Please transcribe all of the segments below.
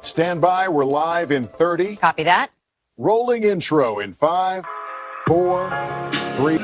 Stand by, we're live in 30. Copy that. Rolling intro in 5, 4, 3.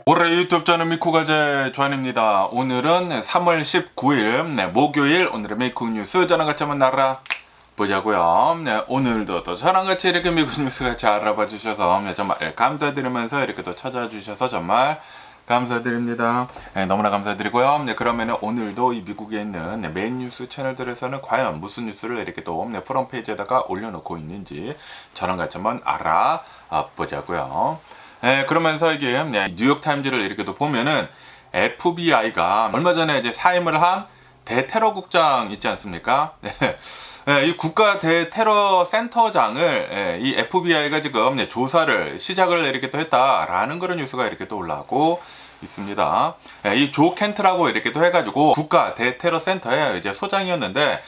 올해 유튜브 저는 미쿠가제 조한입니다. 오늘은 3월 19일 목요일 오늘의 미국 뉴스 저랑 같이 한번 알아보자고요. 오늘도 또 저랑 같이 이렇게 미국 뉴스 같이 알아봐 주셔서 정말 감사드리면서 이렇게 또 찾아주셔서 정말 감사드립니다. 너무나 감사드리고요. 그러면 오늘도 이 미국에 있는 메인 뉴스 채널들에서는 과연 무슨 뉴스를 이렇게 또 프롬 페이지에다가 올려놓고 있는지 저랑 같이 한번 알아보자고요. 그러면서 이게 뉴욕타임즈를 이렇게 또 보면은 FBI가 얼마 전에 이제 사임을 한 대테러국장 있지 않습니까? 이 국가 대테러 센터장을 이 FBI가 지금 조사를 시작을 이렇게 또 했다라는 그런 뉴스가 이렇게 또 올라오고 있습니다. 이 조 켄트라고 이렇게 또 해가지고 국가 대테러 센터의 이제 소장이었는데,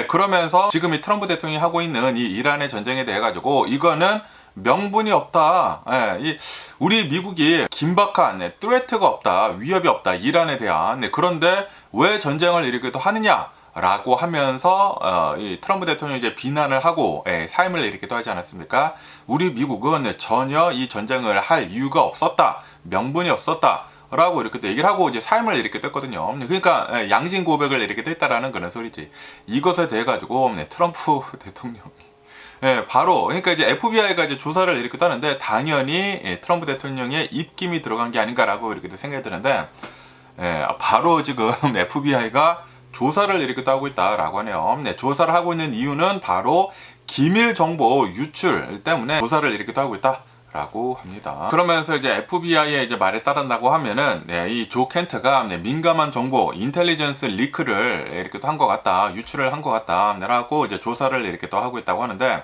그러면서 지금 이 트럼프 대통령이 하고 있는 이 이란의 전쟁에 대해 가지고 이거는 명분이 없다. 우리 미국이 긴박한 트레트가 없다, 위협이 없다, 이란에 대한. 그런데 왜 전쟁을 이렇게 또 하느냐? 라고 하면서 이 트럼프 대통령이 이제 비난을 하고 사임을 이렇게 또 하지 않았습니까? 우리 미국은 전혀 이 전쟁을 할 이유가 없었다, 명분이 없었다 라고 이렇게 또 얘기를 하고 이제 사임을 이렇게 떴거든요. 그러니까 양심 고백을 이렇게 또 했다라는 그런 소리지. 이것에 대해 가지고 트럼프 대통령이 바로, 그러니까 이제 FBI가 이제 조사를 이렇게 하는데 당연히 트럼프 대통령의 입김이 들어간 게 아닌가라고 이렇게 생각이 드는데, 바로 지금 FBI가 조사를 이렇게 또 하고 있다라고 하네요. 조사를 하고 있는 이유는 바로 기밀 정보 유출 때문에 조사를 이렇게 또 하고 있다라고 합니다. 그러면서 이제 FBI의 이제 말에 따른다고 하면은 이 조 켄트가 민감한 정보, 인텔리전스 리크를 이렇게 또 한 것 같다, 유출을 한 것 같다라고 이제 조사를 이렇게 또 하고 있다고 하는데,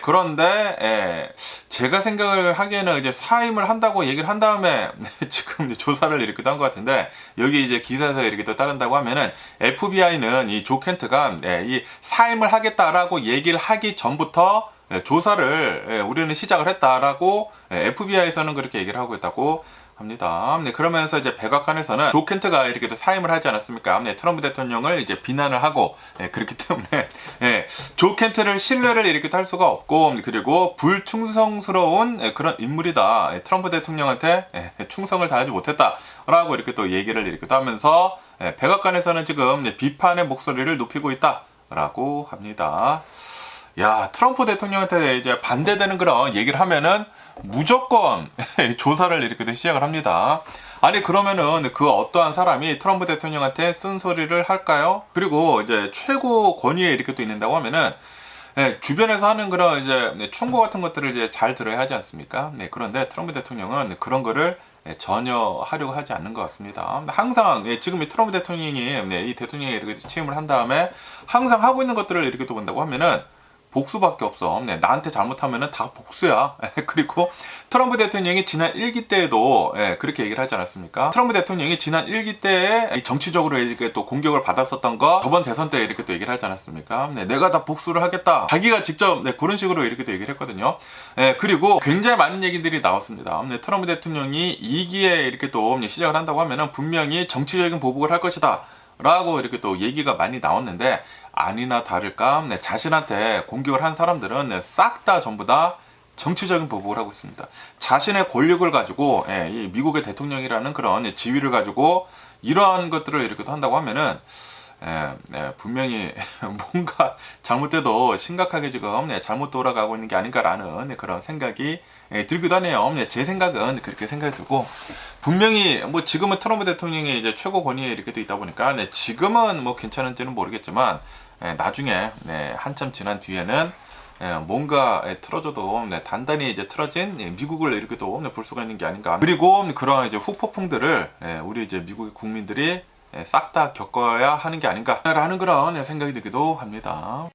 그런데 제가 생각을 하기에는 이제 사임을 한다고 얘기를 한 다음에 지금 이제 조사를 이렇게 한 것 같은데, 여기 이제 기사에서 이렇게 또 따른다고 하면은 FBI는 이 조 켄트가 이 사임을 하겠다라고 얘기를 하기 전부터 조사를 우리는 시작을 했다라고 FBI에서는 그렇게 얘기를 하고 있다고 합니다. 그러면서 이제 백악관에서는 조 켄트가 이렇게 또 사임을 하지 않았습니까? 트럼프 대통령을 이제 비난을 하고, 그렇기 때문에 조 켄트를 신뢰를 이렇게 할 수가 없고, 그리고 불충성스러운 그런 인물이다. 트럼프 대통령한테 충성을 다하지 못했다라고 이렇게 또 얘기를 이렇게 또 하면서 백악관에서는 지금 비판의 목소리를 높이고 있다라고 합니다. 야, 트럼프 대통령한테 이제 반대되는 그런 얘기를 하면은 무조건 조사를 이렇게 시작을 합니다. 아니, 그러면은 그 어떠한 사람이 트럼프 대통령한테 쓴소리를 할까요? 그리고 이제 최고 권위에 이렇게 또 있는다고 하면은 주변에서 하는 그런 이제 충고 같은 것들을 이제 잘 들어야 하지 않습니까? 그런데 트럼프 대통령은 그런 거를 전혀 하려고 하지 않는 것 같습니다. 항상 지금 이 트럼프 대통령이 이 대통령이 이렇게 취임을 한 다음에 항상 하고 있는 것들을 이렇게 또 본다고 하면은 복수밖에 없어. 나한테 잘못하면은 다 복수야. 그리고 트럼프 대통령이 지난 1기 때에도 그렇게 얘기를 하지 않았습니까? 트럼프 대통령이 지난 1기 때에 정치적으로 이렇게 또 공격을 받았었던 거 저번 대선 때 이렇게 또 얘기를 하지 않았습니까? 내가 다 복수를 하겠다. 자기가 직접 그런 식으로 이렇게 또 얘기를 했거든요. 그리고 굉장히 많은 얘기들이 나왔습니다. 트럼프 대통령이 2기에 이렇게 또 시작을 한다고 하면은 분명히 정치적인 보복을 할 것이다 라고 이렇게 또 얘기가 많이 나왔는데, 아니나 다를까 자신한테 공격을 한 사람들은 싹 다 전부 다 정치적인 보복을 하고 있습니다. 자신의 권력을 가지고 이 미국의 대통령이라는 그런 지위를 가지고 이러한 것들을 이렇게 한다고 하면은 분명히 뭔가 잘못돼도 심각하게 지금 잘못 돌아가고 있는 게 아닌가라는 그런 생각이 들기도 하네요. 제 생각은 그렇게 생각이 들고, 분명히 뭐 지금은 트럼프 대통령이 이제 최고 권위에 이렇게 또 있다 보니까 지금은 뭐 괜찮은지는 모르겠지만 나중에 한참 지난 뒤에는 뭔가 틀어져도 단단히 이제 틀어진 미국을 이렇게 또 볼 수가 있는 게 아닌가. 그리고 그런 이제 후폭풍들을 우리 이제 미국의 국민들이 싹 다 겪어야 하는 게 아닌가라는 그런 생각이 들기도 합니다.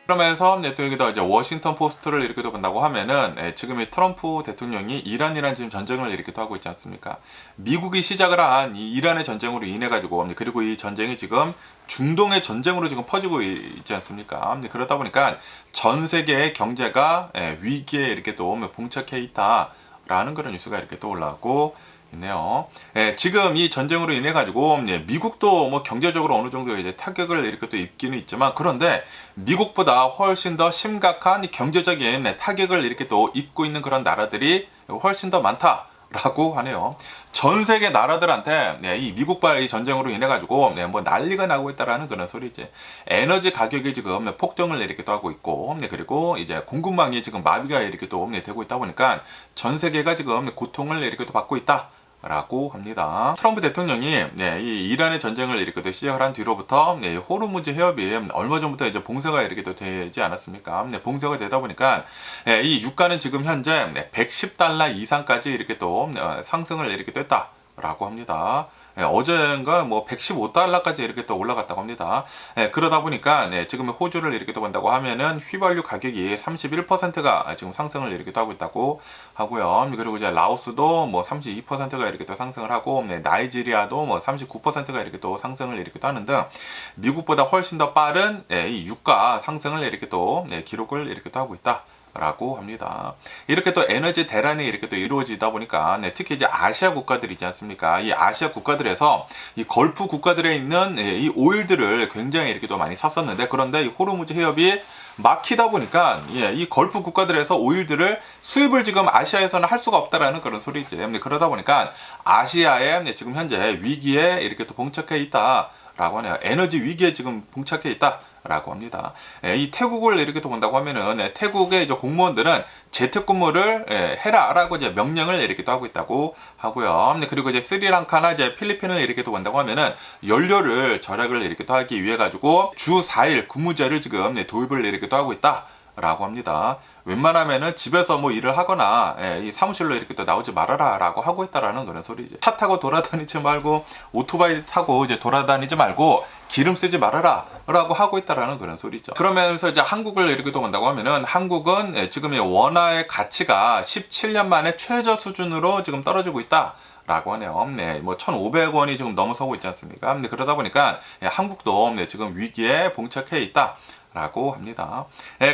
그러면서 또 여기다 이제 워싱턴 포스트를 이렇게 본다고 하면은 지금 이 트럼프 대통령이 이란이란 지금 전쟁을 이렇게 하고 있지 않습니까? 미국이 시작을 한 이 이란의 전쟁으로 인해 가지고, 그리고 이 전쟁이 지금 중동의 전쟁으로 지금 퍼지고 있지 않습니까? 그러다 보니까 전 세계의 경제가 위기에 이렇게 또 봉착해 있다라는 그런 뉴스가 이렇게 또 올라오고 있네요. 지금 이 전쟁으로 인해 가지고 미국도 뭐 경제적으로 어느 정도 이제 타격을 이렇게 또 입기는 있지만, 그런데 미국보다 훨씬 더 심각한 이 경제적인 타격을 이렇게 또 입고 있는 그런 나라들이 훨씬 더 많다라고 하네요. 전 세계 나라들한테 이 미국발 이 전쟁으로 인해 가지고 뭐 난리가 나고 있다라는 그런 소리지. 에너지 가격이 지금 폭등을 이렇게 또 하고 있고, 그리고 이제 공급망이 지금 마비가 이렇게 또 되고 있다 보니까 전 세계가 지금 고통을 이렇게 또 받고 있다 라고 합니다. 트럼프 대통령이 이 이란의 전쟁을 이렇게 또 시작을 한 뒤로부터 호르무즈 해협이 얼마 전부터 이제 봉쇄가 이렇게 또 되지 않았습니까? 봉쇄가 되다 보니까 이 유가는 지금 현재 110달러 이상까지 이렇게 또 상승을 이렇게 또 했다라고 합니다. 어제인가 뭐 115달러까지 이렇게 또 올라갔다고 합니다. 그러다 보니까 지금 호주를 이렇게 또 본다고 하면은 휘발유 가격이 31%가 지금 상승을 이렇게 또 하고 있다고 하고요. 그리고 이제 라오스도 뭐 32%가 이렇게 또 상승을 하고, 나이지리아도 뭐 39%가 이렇게 또 상승을 이렇게 또 하는 등 미국보다 훨씬 더 빠른 이 유가 상승을 이렇게 또 기록을 이렇게 또 하고 있다 라고 합니다. 이렇게 또 에너지 대란이 이렇게 또 이루어지다 보니까 특히 이제 아시아 국가들 있지 않습니까? 이 아시아 국가들에서 이 걸프 국가들에 있는 이 오일들을 굉장히 이렇게 또 많이 샀었는데, 그런데 이 호르무즈 해협이 막히다 보니까 이 걸프 국가들에서 오일들을 수입을 지금 아시아에서는 할 수가 없다라는 그런 소리지. 그러다 보니까 아시아에 지금 현재 위기에 이렇게 또 봉착해 있다라고 하네요. 에너지 위기에 지금 봉착해 있다 라고 합니다. 이 태국을 이렇게 또 본다고 하면은 태국의 이제 공무원들은 재택근무를 해라라고 이제 명령을 이렇게 또 하고 있다고 하고요. 그리고 이제 스리랑카나 이제 필리핀을 이렇게 또 본다고 하면은 연료를 절약을 이렇게 또 하기 위해 가지고 주 4일 근무제를 지금 도입을 이렇게 또 하고 있다라고 합니다. 웬만하면은 집에서 뭐 일을 하거나 이 사무실로 이렇게 또 나오지 말아라 라고 하고 있다라는 그런 소리지. 차 타고 돌아다니지 말고, 오토바이 타고 이제 돌아다니지 말고, 기름 쓰지 말아라 라고 하고 있다라는 그런 소리죠. 그러면서 이제 한국을 이렇게 또 본다고 하면은 한국은 지금 원화의 가치가 17년 만에 최저 수준으로 지금 떨어지고 있다 라고 하네요. 뭐 1,500원이 지금 넘어서고 있지 않습니까? 그러다 보니까 한국도 지금 위기에 봉착해 있다 라고 합니다.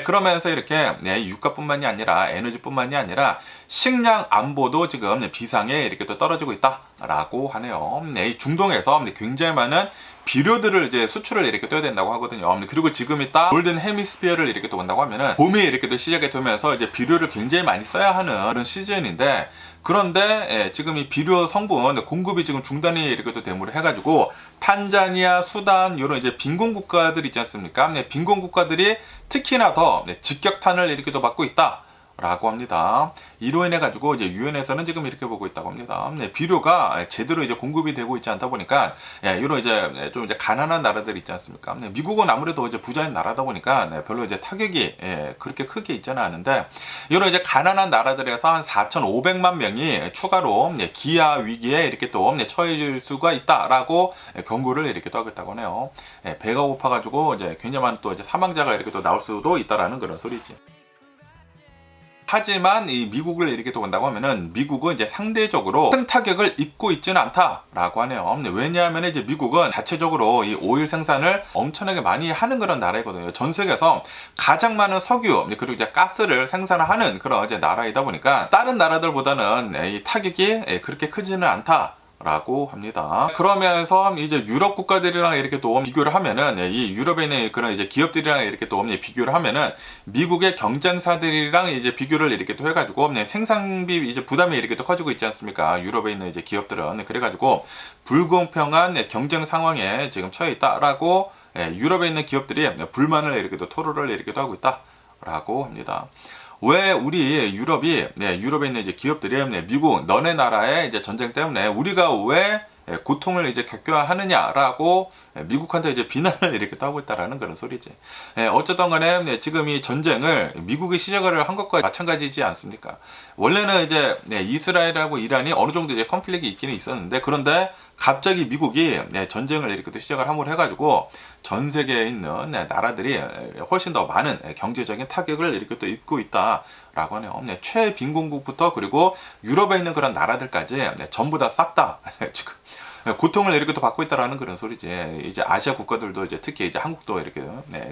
그러면서 이렇게 유가뿐만이 아니라 에너지뿐만이 아니라 식량 안보도 지금 비상에 이렇게 또 떨어지고 있다라고 하네요. 이 중동에서 굉장히 많은 비료들을 이제 수출을 이렇게 떠야 된다고 하거든요. 그리고 지금 있다 골든 헤미스피어를 이렇게 또 본다고 하면은 봄이 이렇게 또 시작이 되면서 이제 비료를 굉장히 많이 써야 하는 그런 시즌인데, 그런데 지금 이 비료 성분 공급이 지금 중단이 이렇게 또 대무를 해가지고 탄자니아, 수단 이런 이제 빈곤 국가들 있지 않습니까? 빈곤 국가들이 특히나 더 직격탄을 이렇게 또 받고 있다. 라고 합니다. 이로 인해 가지고 이제 유엔에서는 지금 이렇게 보고 있다고 합니다. 비료가 제대로 이제 공급이 되고 있지 않다 보니까 이런 이제 좀 이제 가난한 나라들 있지 않습니까? 미국은 아무래도 이제 부자인 나라다 보니까 별로 이제 타격이 그렇게 크게 있지는 않은데, 이런 이제 가난한 나라들에서 한 4,500만 명이 추가로 기아 위기에 이렇게 또 처해질 수가 있다라고 경고를 이렇게 또 하겠다고 하네요. 배가 고파가지고 이제 굉장히 많은 또 이제 사망자가 이렇게 또 나올 수도 있다라는 그런 소리지. 하지만 이 미국을 이렇게 또 본다고 하면은 미국은 이제 상대적으로 큰 타격을 입고 있지는 않다라고 하네요. 왜냐하면 이제 미국은 자체적으로 이 오일 생산을 엄청나게 많이 하는 그런 나라이거든요. 전 세계에서 가장 많은 석유 그리고 이제 가스를 생산하는 그런 이제 나라이다 보니까 다른 나라들보다는 이 타격이 그렇게 크지는 않다. 라고 합니다. 그러면서 이제 유럽 국가들이랑 이렇게 또 비교를 하면은, 이 유럽에 있는 그런 이제 기업들이랑 이렇게 또 비교를 하면은 미국의 경쟁사들이랑 이제 비교를 이렇게 또 해가지고 생산비 이제 부담이 이렇게 또 커지고 있지 않습니까? 유럽에 있는 이제 기업들은. 그래가지고 불공평한 경쟁 상황에 지금 처해 있다라고 유럽에 있는 기업들이 불만을 이렇게 또 토로를 이렇게 또 하고 있다라고 합니다. 왜 우리 유럽이 유럽에 있는 이제 기업들이 미국 너네 나라의 이제 전쟁 때문에 우리가 왜 고통을 이제 겪어야 하느냐라고 미국한테 이제 비난을 이렇게 하고 있다라는 그런 소리지. 어쨌든 간에 지금 이 전쟁을 미국이 시작을 한 것과 마찬가지지 않습니까? 원래는 이제 이스라엘하고 이란이 어느 정도 이제 컨플릭이 있기는 있었는데, 그런데 갑자기 미국이 전쟁을 이렇게 또 시작을 함으로 해가지고 전 세계에 있는 나라들이 훨씬 더 많은 경제적인 타격을 이렇게 또 입고 있다라고 하네요. 최빈곤국부터 그리고 유럽에 있는 그런 나라들까지 전부 다 싹 다 지금 고통을 이렇게 또 받고 있다라는 그런 소리지. 이제 아시아 국가들도 이제 특히 이제 한국도 이렇게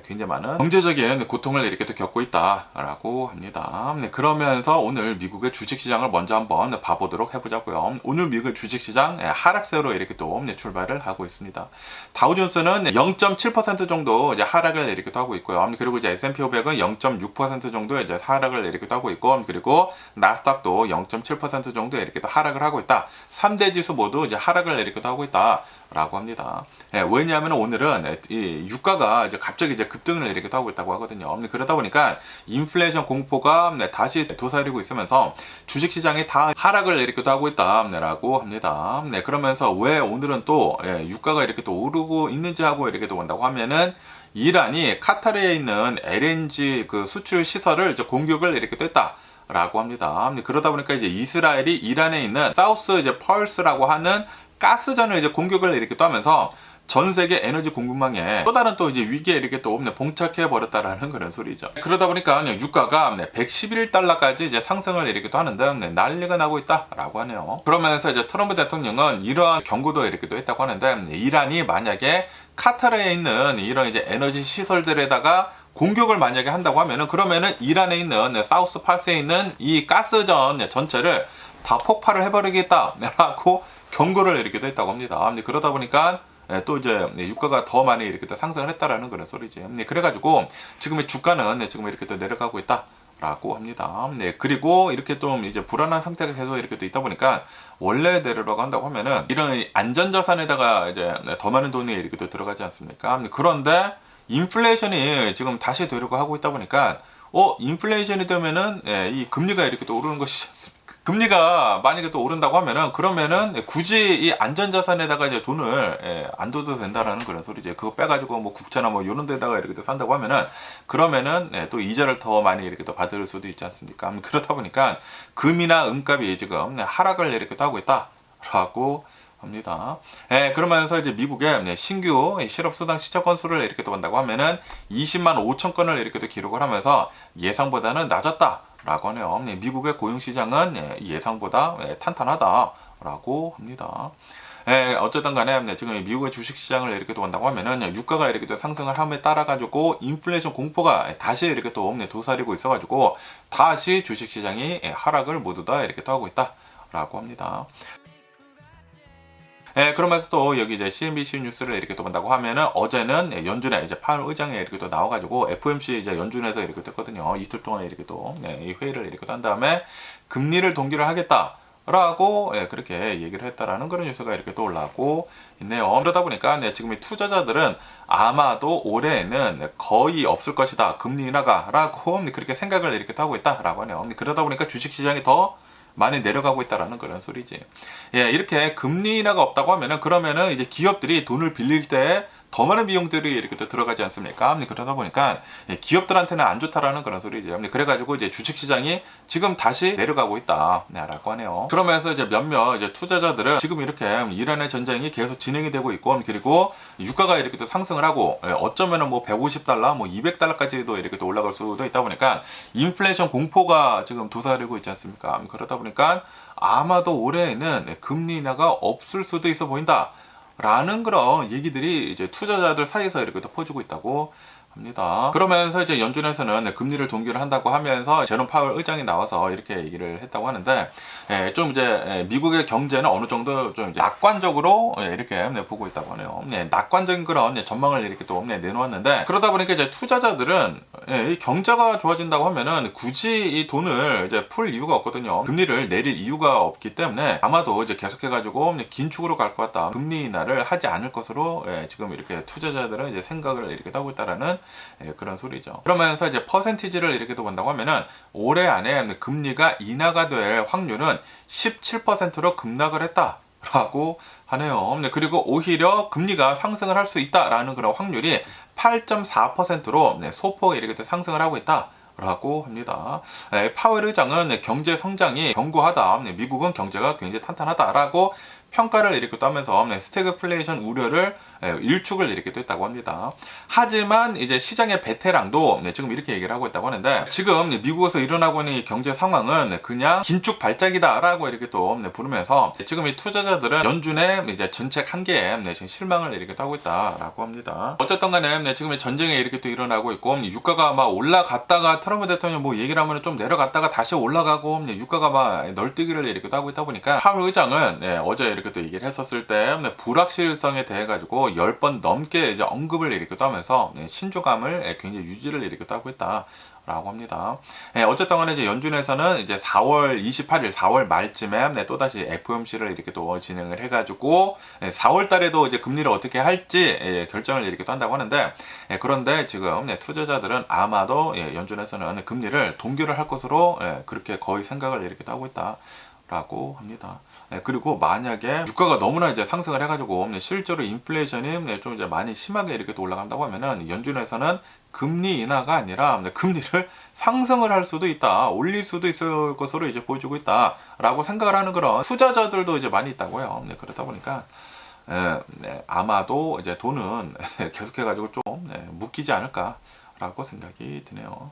굉장히 많은 경제적인 고통을 이렇게 또 겪고 있다라고 합니다. 그러면서 오늘 미국의 주식시장을 먼저 한번 봐보도록 해보자고요. 오늘 미국 주식시장 하락세로 이렇게 또 출발을 하고 있습니다. 다우존스는 0.7% 정도 이제 하락을 이렇게 또 하고 있고요. 그리고 이제 S&P 500은 0.6% 정도 이제 하락을 이렇게 또 하고 있고, 그리고 나스닥도 0.7% 정도 이렇게 또 하락을 하고 있다. 3대 지수 모두 이제 하락을 이렇게 또 하고 있다라고 합니다. 왜냐하면 오늘은 이 유가가 이제 갑자기 이제 급등을 이렇게 또 하고 있다고 하거든요. 그러다 보니까 인플레이션 공포가 다시 도사리고 있으면서 주식시장이 다 하락을 이렇게 또 하고 있다라고 합니다. 그러면서 왜 오늘은 또 유가가 이렇게 또 오르고 있는지 하고 이렇게 또 본다고 하면은 이란이 카타르에 있는 LNG 그 수출 시설을 이제 공격을 이렇게 또 했다. 라고 합니다. 그러다 보니까 이제 이스라엘이 이란에 있는 사우스 이제 펄스라고 하는 가스전을 이제 공격을 이렇게 또 하면서 전 세계 에너지 공급망에 또 다른 또 이제 위기에 이렇게 또 봉착해 버렸다라는 그런 소리죠. 그러다 보니까 유가가 111달러까지 이제 상승을 이렇게 또 하는데 난리가 나고 있다라고 하네요. 그러면서 이제 트럼프 대통령은 이러한 경고도 이렇게 또 했다고 하는데, 이란이 만약에 카타르에 있는 이런 이제 에너지 시설들에다가 공격을 만약에 한다고 하면은, 그러면은 이란에 있는 사우스 파스에 있는 이 가스전 전체를 다 폭발을 해버리겠다라고 경고를 이렇게 또 했다고 합니다. 그러다 보니까 또 이제 유가가 더 많이 이렇게 또 상승을 했다라는 그런 소리지. 그래가지고 지금의 주가는 지금 이렇게 또 내려가고 있다라고 합니다. 그리고 이렇게 좀 이제 불안한 상태가 계속 이렇게 또 있다 보니까 원래대로라고 한다고 하면은 이런 안전자산에다가 이제 더 많은 돈이 이렇게 또 들어가지 않습니까? 그런데 인플레이션이 지금 다시 되려고 하고 있다 보니까 인플레이션이 되면은 이 금리가 이렇게 또 오르는 것이지 않습니까? 금리가 만약에 또 오른다고 하면은, 그러면은 굳이 이 안전자산에다가 이제 돈을 안 둬도 된다라는 그런 소리지. 그거 빼가지고 뭐 국채나 뭐 이런 데다가 이렇게 또 산다고 하면은, 그러면은 또 이자를 더 많이 이렇게 또 받을 수도 있지 않습니까? 그렇다 보니까 금이나 은값이 지금 하락을 이렇게 또 하고 있다라고 합니다. 그러면서 이제 미국의 신규 실업수당 시청 건수를 이렇게 또 본다고 하면은 20만 5천 건을 이렇게 또 기록을 하면서 예상보다는 낮았다. 라고 하네요. 미국의 고용시장은 예상보다 탄탄하다라고 합니다. 어쨌든 간에 지금 미국의 주식시장을 이렇게 또 본다고 하면은 유가가 이렇게 또 상승을 함에 따라 가지고 인플레이션 공포가 다시 이렇게 또 도사리고 있어 가지고 다시 주식시장이 하락을 모두 다 이렇게 또 하고 있다라고 합니다. 그러면서 또 여기 이제 CNBC 뉴스를 이렇게 또 본다고 하면은 어제는 연준에 이제 파월 의장이 이렇게 또 나와가지고 FOMC 이제 연준에서 이렇게 됐거든요. 이틀 동안 이렇게 또 이 회의를 이렇게 한 다음에 금리를 동결을 하겠다라고 그렇게 얘기를 했다라는 그런 뉴스가 이렇게 또 올라오고 있네요. 그러다 보니까 지금 이 투자자들은 아마도 올해에는 거의 없을 것이다, 금리 인하가라고 그렇게 생각을 이렇게 하고 있다라고 하네요. 그러다 보니까 주식시장이 더 많이 내려가고 있다라는 그런 소리지. 이렇게 금리 인하가 없다고 하면은, 그러면은 이제 기업들이 돈을 빌릴 때 더 많은 비용들이 이렇게 또 들어가지 않습니까? 그러다 보니까 기업들한테는 안 좋다라는 그런 소리죠. 그래가지고 이제 주식시장이 지금 다시 내려가고 있다라고 하네요. 그러면서 이제 몇몇 이제 투자자들은 지금 이렇게 이란의 전쟁이 계속 진행이 되고 있고, 그리고 유가가 이렇게 또 상승을 하고 어쩌면은 뭐 150달러, 뭐 200달러까지도 이렇게 또 올라갈 수도 있다 보니까 인플레이션 공포가 지금 도사리고 있지 않습니까? 그러다 보니까 아마도 올해에는 금리 인하가 없을 수도 있어 보인다. 라는 그런 얘기들이 이제 투자자들 사이에서 이렇게 또 퍼지고 있다고 합니다. 그러면서 이제 연준에서는 금리를 동결을 한다고 하면서 제롬 파월 의장이 나와서 이렇게 얘기를 했다고 하는데, 좀 이제 미국의 경제는 어느 정도 좀 이제 낙관적으로 이렇게 보고 있다고 하네요. 낙관적인 그런 전망을 이렇게 또 내놓았는데, 그러다 보니까 이제 투자자들은 이 경제가 좋아진다고 하면은 굳이 이 돈을 이제 풀 이유가 없거든요. 금리를 내릴 이유가 없기 때문에 아마도 이제 계속해가지고 긴축으로 갈 것 같다, 금리 인하를 하지 않을 것으로 지금 이렇게 투자자들은 이제 생각을 이렇게 하고 있다라는 그런 소리죠. 그러면서 이제 퍼센티지를 이렇게 또 본다고 하면은 올해 안에 금리가 인하가 될 확률은 17%로 급락을 했다라고 하네요. 그리고 오히려 금리가 상승을 할 수 있다라는 그런 확률이 8.4%로 소폭 이렇게 또 상승을 하고 있다. 라고 합니다. 파월 의장은 경제 성장이 견고하다, 미국은 경제가 굉장히 탄탄하다라고 평가를 이렇게 또 하면서 스태그플레이션 우려를 일축을 이렇게 또 했다고 합니다. 하지만 이제 시장의 베테랑도 지금 이렇게 얘기를 하고 있다고 하는데, 지금 미국에서 일어나고 있는 이 경제 상황은 그냥 긴축 발작이다라고 이렇게 또 부르면서 지금 이 투자자들은 연준의 이제 정책 한계에 지금 실망을 이렇게 또 하고 있다라고 합니다. 어쨌든 간에 지금 전쟁이 이렇게 또 일어나고 있고, 유가가 막 올라갔다가 트럼프 대통령 뭐 얘기를 하면 좀 내려갔다가 다시 올라가고, 유가가 막 널뛰기를 이렇게 또 하고 있다 보니까 파월 의장은 어제 이렇게 또 얘기를 했었을 때 불확실성에 대해 가지고 10번 넘게 이제 언급을 이렇게 또 하면서 신중함을 굉장히 유지를 이렇게 또 하고 있다 라고 합니다. 어쨌든 간에 이제 연준에서는 이제 4월 28일, 4월 말쯤에 또다시 FOMC를 이렇게 또 진행을 해가지고 4월 달에도 이제 금리를 어떻게 할지 결정을 이렇게 또 한다고 하는데, 그런데 지금 투자자들은 아마도 연준에서는 금리를 동결을 할 것으로 그렇게 거의 생각을 이렇게 또 하고 있다 라고 합니다. 그리고 만약에 유가가 너무나 이제 상승을 해가지고 실제로 인플레이션이 좀 이제 많이 심하게 이렇게 또 올라간다고 하면은 연준에서는 금리 인하가 아니라 금리를 상승을 할 수도 있다, 올릴 수도 있을 것으로 이제 보여주고 있다라고 생각을 하는 그런 투자자들도 이제 많이 있다고요. 그러다 보니까 아마도 이제 돈은 계속해가지고 좀 묶이지 않을까라고 생각이 드네요.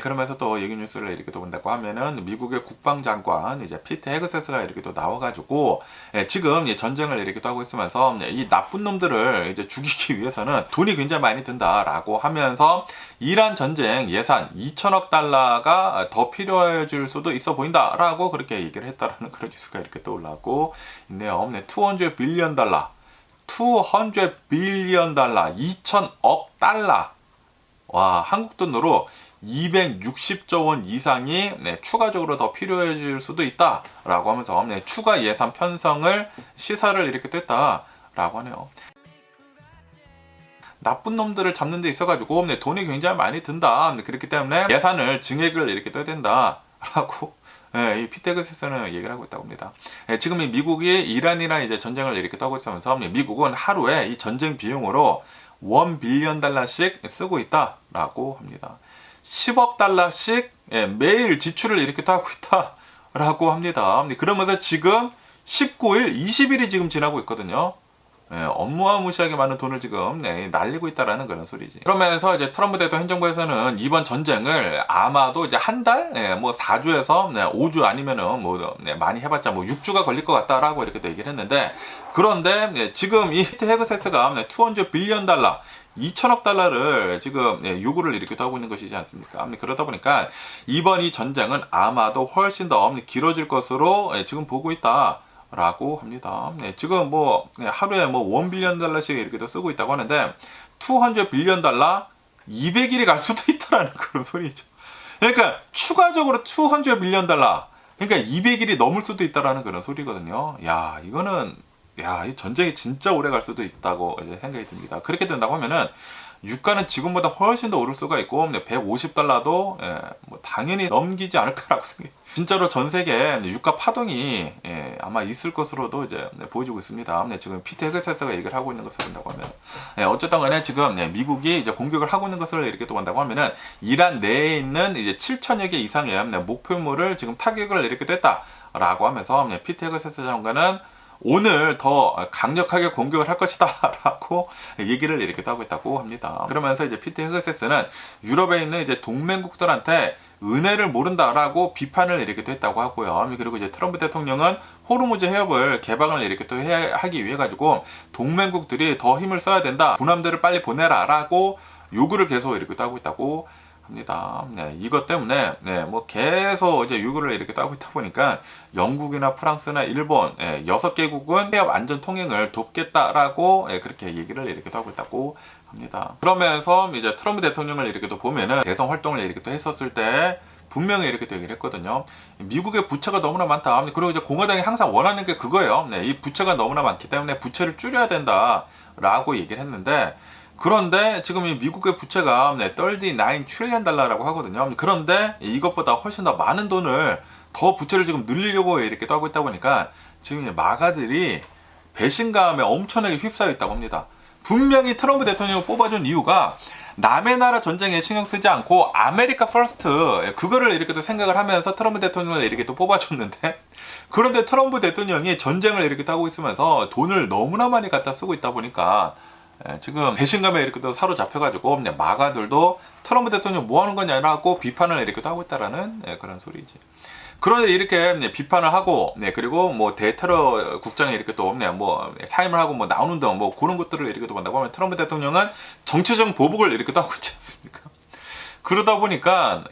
그러면서 또 얘기 뉴스를 이렇게 또 본다고 하면은 미국의 국방장관 이제 피트 헤그세스가 이렇게 또 나와가지고 지금 전쟁을 이렇게 또 하고 있으면서 이 나쁜 놈들을 이제 죽이기 위해서는 돈이 굉장히 많이 든다라고 하면서 이란 전쟁 예산 2천억 달러가 더 필요해질 수도 있어 보인다라고 그렇게 얘기를 했다라는 그런 뉴스가 이렇게 또 올라오고 있네요. 200 빌리언 달러, 200 빌리언 달러, 2천억 달러. 와, 한국 돈으로 260조 원 이상이 추가적으로 더 필요해질 수도 있다라고 하면서 추가 예산 편성을 시사를 이렇게 했다라고 하네요. 나쁜 놈들을 잡는 데 있어가지고 돈이 굉장히 많이 든다. 그렇기 때문에 예산을 증액을 이렇게 떠야 된다라고 이 피테그스에서는 얘기를 하고 있다고 합니다. 지금 이 미국이 이란이랑 이제 전쟁을 이렇게 하고 있으면서 미국은 하루에 이 전쟁 비용으로 1 빌리언 달러씩 쓰고 있다라고 합니다. 10억 달러씩 매일 지출을 이렇게 또 하고 있다라고 합니다. 그러면서 지금 19일, 20일이 지금 지나고 있거든요. 어마무시하게 많은 돈을 지금 날리고 있다라는 그런 소리지. 그러면서 이제 트럼프 대통령 행정부에서는 이번 전쟁을 아마도 이제 한 달, 뭐 4주에서 5주 아니면은 뭐 많이 해봤자 뭐 6주가 걸릴 것 같다라고 이렇게 또 얘기를 했는데, 그런데 지금 이 피트 헤그세스가 200 빌리언 달러 2천억 달러를 지금 요구를 이렇게 하고 있는 것이지 않습니까? 그러다 보니까 이번 이 전쟁은 아마도 훨씬 더 길어질 것으로 지금 보고 있다라고 합니다. 지금 뭐 하루에 뭐 1 빌리언 달러씩 이렇게 또 쓰고 있다고 하는데 200 빌리언 달러 200일이 갈 수도 있다라는 그런 소리죠. 그러니까 추가적으로 200 빌리언 달러, 그러니까 200일이 넘을 수도 있다라는 그런 소리거든요. 야, 이거는 이 전쟁이 진짜 오래 갈 수도 있다고 이제 생각이 듭니다. 그렇게 된다고 하면은 유가는 지금보다 훨씬 더 오를 수가 있고 150달러도 뭐 당연히 넘기지 않을까라고 생각해요. 진짜로 전 세계 유가 파동이 아마 있을 것으로도 이제 보여지고 있습니다. 지금 피트 헤그세스가 얘기를 하고 있는 것을 본다고 하면 어쨌든 간에 지금 미국이 이제 공격을 하고 있는 것을 이렇게 또 본다고 하면은 이란 내에 있는 이제 7천여 개 이상의 목표물을 지금 타격을 이렇게 됐다라고 하면서 피트 헤그세스 장관은 오늘 더 강력하게 공격을 할 것이다 라고 얘기를 이렇게 하고 있다고 합니다. 그러면서 이제 피트 헤그세스는 유럽에 있는 이제 동맹국들한테 은혜를 모른다라고 비판을 이렇게 했다고 하고요. 그리고 이제 트럼프 대통령은 호르무즈 해협을 개방을 이렇게 또 하기 위해 가지고 동맹국들이 더 힘을 써야 된다, 군함들을 빨리 보내라라고 요구를 계속 이렇게 또 하고 있다고 합니다. 이것 때문에 뭐 계속 이제 요구를 이렇게 하고 있다 보니까 영국이나 프랑스나 일본 6개국은 해협 안전 통행을 돕겠다라고 그렇게 얘기를 이렇게 하고 있다고 합니다. 그러면서 이제 트럼프 대통령을 이렇게 또 보면은 대선 활동을 이렇게 또 했었을 때 분명히 이렇게 또 얘기를 했거든요. 미국의 부채가 너무나 많다. 그리고 이제 공화당이 항상 원하는 게 그거예요. 이 부채가 너무나 많기 때문에 부채를 줄여야 된다라고 얘기를 했는데, 그런데 지금 이 미국의 부채가 39 트릴리언 달러라고 하거든요. 그런데 이것보다 훨씬 더 많은 돈을 더 부채를 지금 늘리려고 이렇게 또 하고 있다 보니까 지금 마가들이 배신감에 엄청나게 휩싸여 있다고 합니다. 분명히 트럼프 대통령을 뽑아준 이유가 남의 나라 전쟁에 신경 쓰지 않고 아메리카 퍼스트 그거를 이렇게 또 생각을 하면서 트럼프 대통령을 이렇게 또 뽑아줬는데, 그런데 트럼프 대통령이 전쟁을 이렇게 하고 있으면서 돈을 너무나 많이 갖다 쓰고 있다 보니까 지금 배신감에 이렇게 또 사로잡혀가지고 마가들도 트럼프 대통령 뭐 하는 거냐라고 비판을 이렇게 또 하고 있다라는 그런 소리지. 그런데 이렇게 비판을 하고, 그리고 뭐 대테러 국장이 이렇게 또 뭐 사임을 하고 뭐 나오는 등 뭐 그런 것들을 이렇게 또 본다고 하면 트럼프 대통령은 정치적 보복을 이렇게 또 하고 있지 않습니까? 그러다 보니까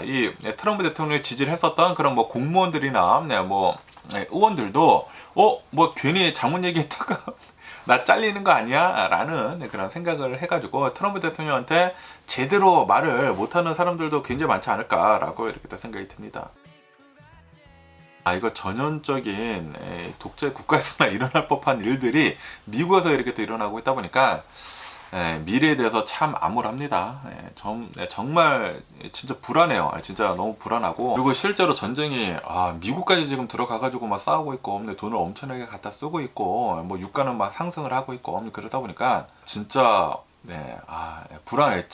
이 트럼프 대통령을 지지를 했었던 그런 뭐 공무원들이나 뭐 의원들도 뭐 괜히 잘못 얘기했다가 나 잘리는 거 아니야? 라는 그런 생각을 해가지고 트럼프 대통령한테 제대로 말을 못하는 사람들도 굉장히 많지 않을까라고 이렇게 또 생각이 듭니다. 이거 전형적인 독재 국가에서나 일어날 법한 일들이 미국에서 이렇게 또 일어나고 있다 보니까 미래에 대해서 참 암울합니다. 정말 진짜 불안해요. 진짜 너무 불안하고, 그리고 실제로 전쟁이 미국까지 지금 들어가가지고 막 싸우고 있고, 돈을 엄청나게 갖다 쓰고 있고, 뭐 유가는 막 상승을 하고 있고, 그러다 보니까 진짜 불안해.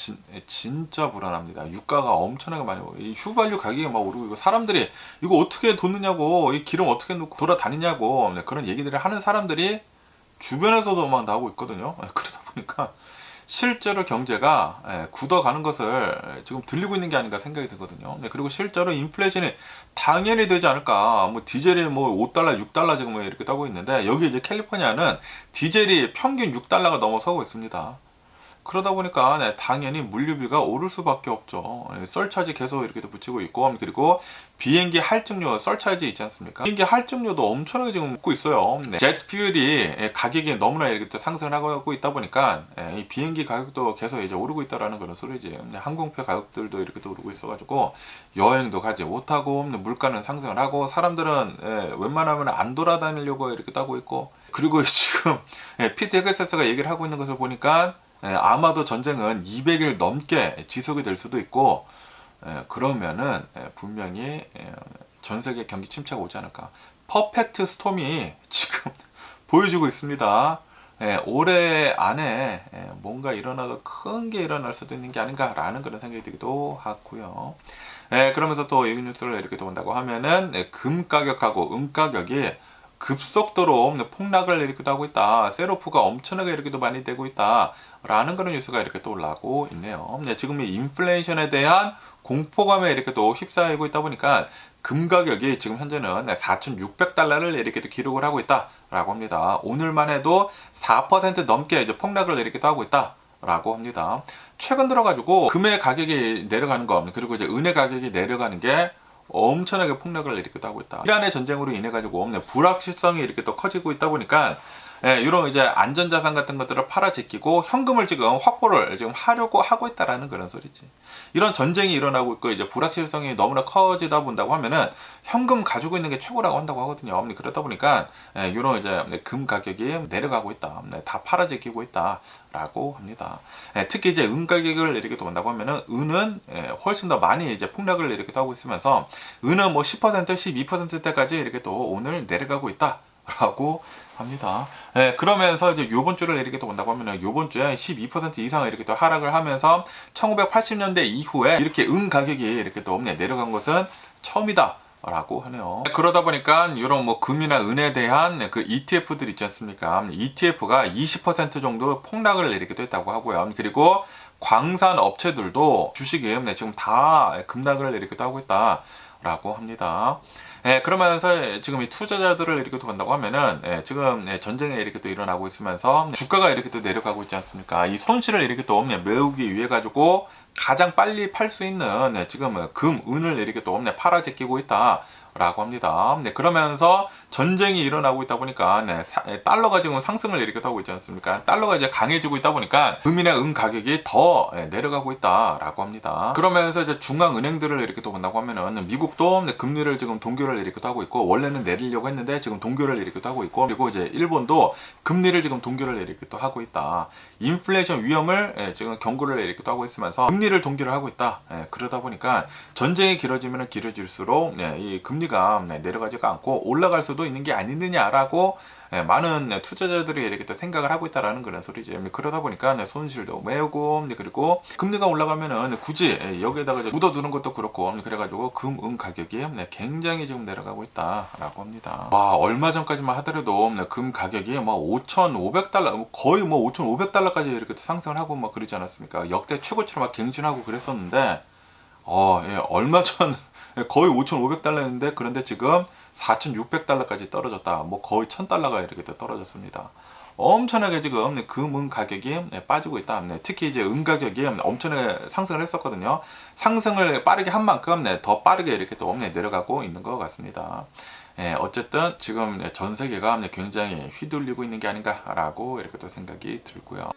진짜 불안합니다. 유가가 엄청나게 많이 오고, 이 휘발유 가격이 막 오르고, 이거 사람들이 이거 어떻게 돋느냐고, 이 기름 어떻게 넣고 돌아다니냐고, 그런 얘기들을 하는 사람들이 주변에서도 막 나오고 있거든요. 그러다 보니까 실제로 경제가 굳어가는 것을 지금 들리고 있는 게 아닌가 생각이 들거든요. 그리고 실제로 인플레이션이 당연히 되지 않을까. 뭐 디젤이 뭐 5달러, 6달러 지금 이렇게 따고 있는데, 여기 이제 캘리포니아는 디젤이 평균 6달러가 넘어서고 있습니다. 그러다 보니까 당연히 물류비가 오를 수밖에 없죠. 썰차지 계속 이렇게 붙이고 있고, 그리고 비행기 할증료 썰차지 있지 않습니까? 비행기 할증료도 엄청나게 지금 붙고 있어요. 제트 퓨얼이 가격이 너무나 이렇게 상승을 하고 있다 보니까 이 비행기 가격도 계속 이제 오르고 있다라는 그런 소리지. 항공표 가격들도 이렇게 또 오르고 있어가지고 여행도 가지 못하고, 물가는 상승을 하고, 사람들은 웬만하면 안 돌아다니려고 이렇게 따고 있고, 그리고 지금 피트 헤그세스가 얘기를 하고 있는 것을 보니까 아마도 전쟁은 200일 넘게 지속이 될 수도 있고, 그러면은 분명히 전 세계 경기 침체가 오지 않을까. 퍼펙트 스톰이 지금 보여주고 있습니다. 올해 안에 뭔가 일어나도 큰 게 일어날 수도 있는 게 아닌가라는 그런 생각이 들기도 하고요. 그러면서 또 이 뉴스를 이렇게 또 본다고 하면은 금 가격하고 은 가격이 급속도로 폭락을 이렇게도 하고 있다. 셀오프가 엄청나게 이렇게도 많이 되고 있다. 라는 그런 뉴스가 이렇게 또 올라오고 있네요. 지금 이 인플레이션에 대한 공포감에 이렇게 또 휩싸이고 있다 보니까 금 가격이 지금 현재는 4,600달러를 이렇게 또 기록을 하고 있다라고 합니다. 오늘만 해도 4% 넘게 이제 폭락을 이렇게 또 하고 있다라고 합니다. 최근 들어가지고 금의 가격이 내려가는 것, 그리고 이제 은의 가격이 내려가는 게 엄청나게 폭락을 일으키기도 하고 있다. 이란의 전쟁으로 인해 가지고 불확실성이 이렇게 또 커지고 있다 보니까 이런 이제 안전자산 같은 것들을 팔아 제끼고 현금을 지금 확보를 지금 하려고 하고 있다라는 그런 소리지. 이런 전쟁이 일어나고 있고 이제 불확실성이 너무나 커지다 본다고 하면은 현금 가지고 있는 게 최고라고 한다고 하거든요. 그러다 보니까 이런 이제 금 가격이 내려가고 있다. 다 팔아 제끼고 있다라고 합니다. 특히 이제 은 가격을 이렇게 또 본다고 하면은 은은 훨씬 더 많이 이제 폭락을 이렇게 또 하고 있으면서 은은 뭐 10%, 12%대까지 이렇게 또 오늘 내려가고 있다라고 합니다. 그러면서 이제 요번 주를 이렇게 또 본다고 하면은 요번 주에 12% 이상을 이렇게 또 하락을 하면서 1980년대 이후에 이렇게 은 가격이 이렇게 또 내려간 것은 처음이다. 라고 하네요. 그러다 보니까 이런 뭐 금이나 은에 대한 그 ETF들 있지 않습니까? ETF가 20% 정도 폭락을 이렇게 또 했다고 하고요. 그리고 광산 업체들도 주식이 지금 다 급락을 이렇게 또 하고 있다라고 합니다. 그러면서 지금 이 투자자들을 이렇게 또 본다고 하면은 지금 전쟁이 이렇게 또 일어나고 있으면서 주가가 이렇게 또 내려가고 있지 않습니까? 이 손실을 이렇게 또 메우기 위해 가지고 가장 빨리 팔 수 있는 지금 금, 은을 이렇게 또 팔아 제끼고 있다라고 합니다. 그러면서 전쟁이 일어나고 있다 보니까 달러가 지금 상승을 이렇게 하고 있지 않습니까? 달러가 이제 강해지고 있다 보니까 금이나 은 가격이 더 내려가고 있다라고 합니다. 그러면서 이제 중앙은행들을 이렇게 또 본다고 하면은 미국도 금리를 지금 동결을 이렇게 하고 있고, 원래는 내리려고 했는데 지금 동결을 이렇게 하고 있고, 그리고 이제 일본도 금리를 지금 동결을 이렇게 또 하고 있다. 인플레이션 위험을 지금 경고를 이렇게 또 하고 있으면서 금리를 동결을 하고 있다. 그러다 보니까 전쟁이 길어지면 길어질수록 이 금리가 내려가지가 않고 올라갈 수도 있는 게 아니느냐라고 많은 투자자들이 이렇게 또 생각을 하고 있다라는 그런 소리죠. 그러다 보니까 손실도 메우고 그리고 금리가 올라가면은 굳이 여기에다가 묻어두는 것도 그렇고 그래가지고 금 가격이 굉장히 지금 내려가고 있다라고 합니다. 와, 얼마 전까지만 하더라도 금 가격이 뭐 5,500달러 거의 뭐 5,500달러까지 이렇게 상승을 하고 막 그러지 않았습니까? 역대 최고치를 막 갱신하고 그랬었는데 얼마 전 거의 5,500달러였는데 그런데 지금 4,600달러까지 떨어졌다. 뭐 거의 1,000달러가 이렇게 떨어졌습니다. 엄청나게 지금 금 가격이 빠지고 있다. 특히 이제 은 가격이 엄청나게 상승을 했었거든요. 상승을 빠르게 한 만큼 더 빠르게 이렇게 또 내려가고 있는 것 같습니다. 어쨌든 지금 전 세계가 굉장히 휘둘리고 있는 게 아닌가라고 이렇게 또 생각이 들고요.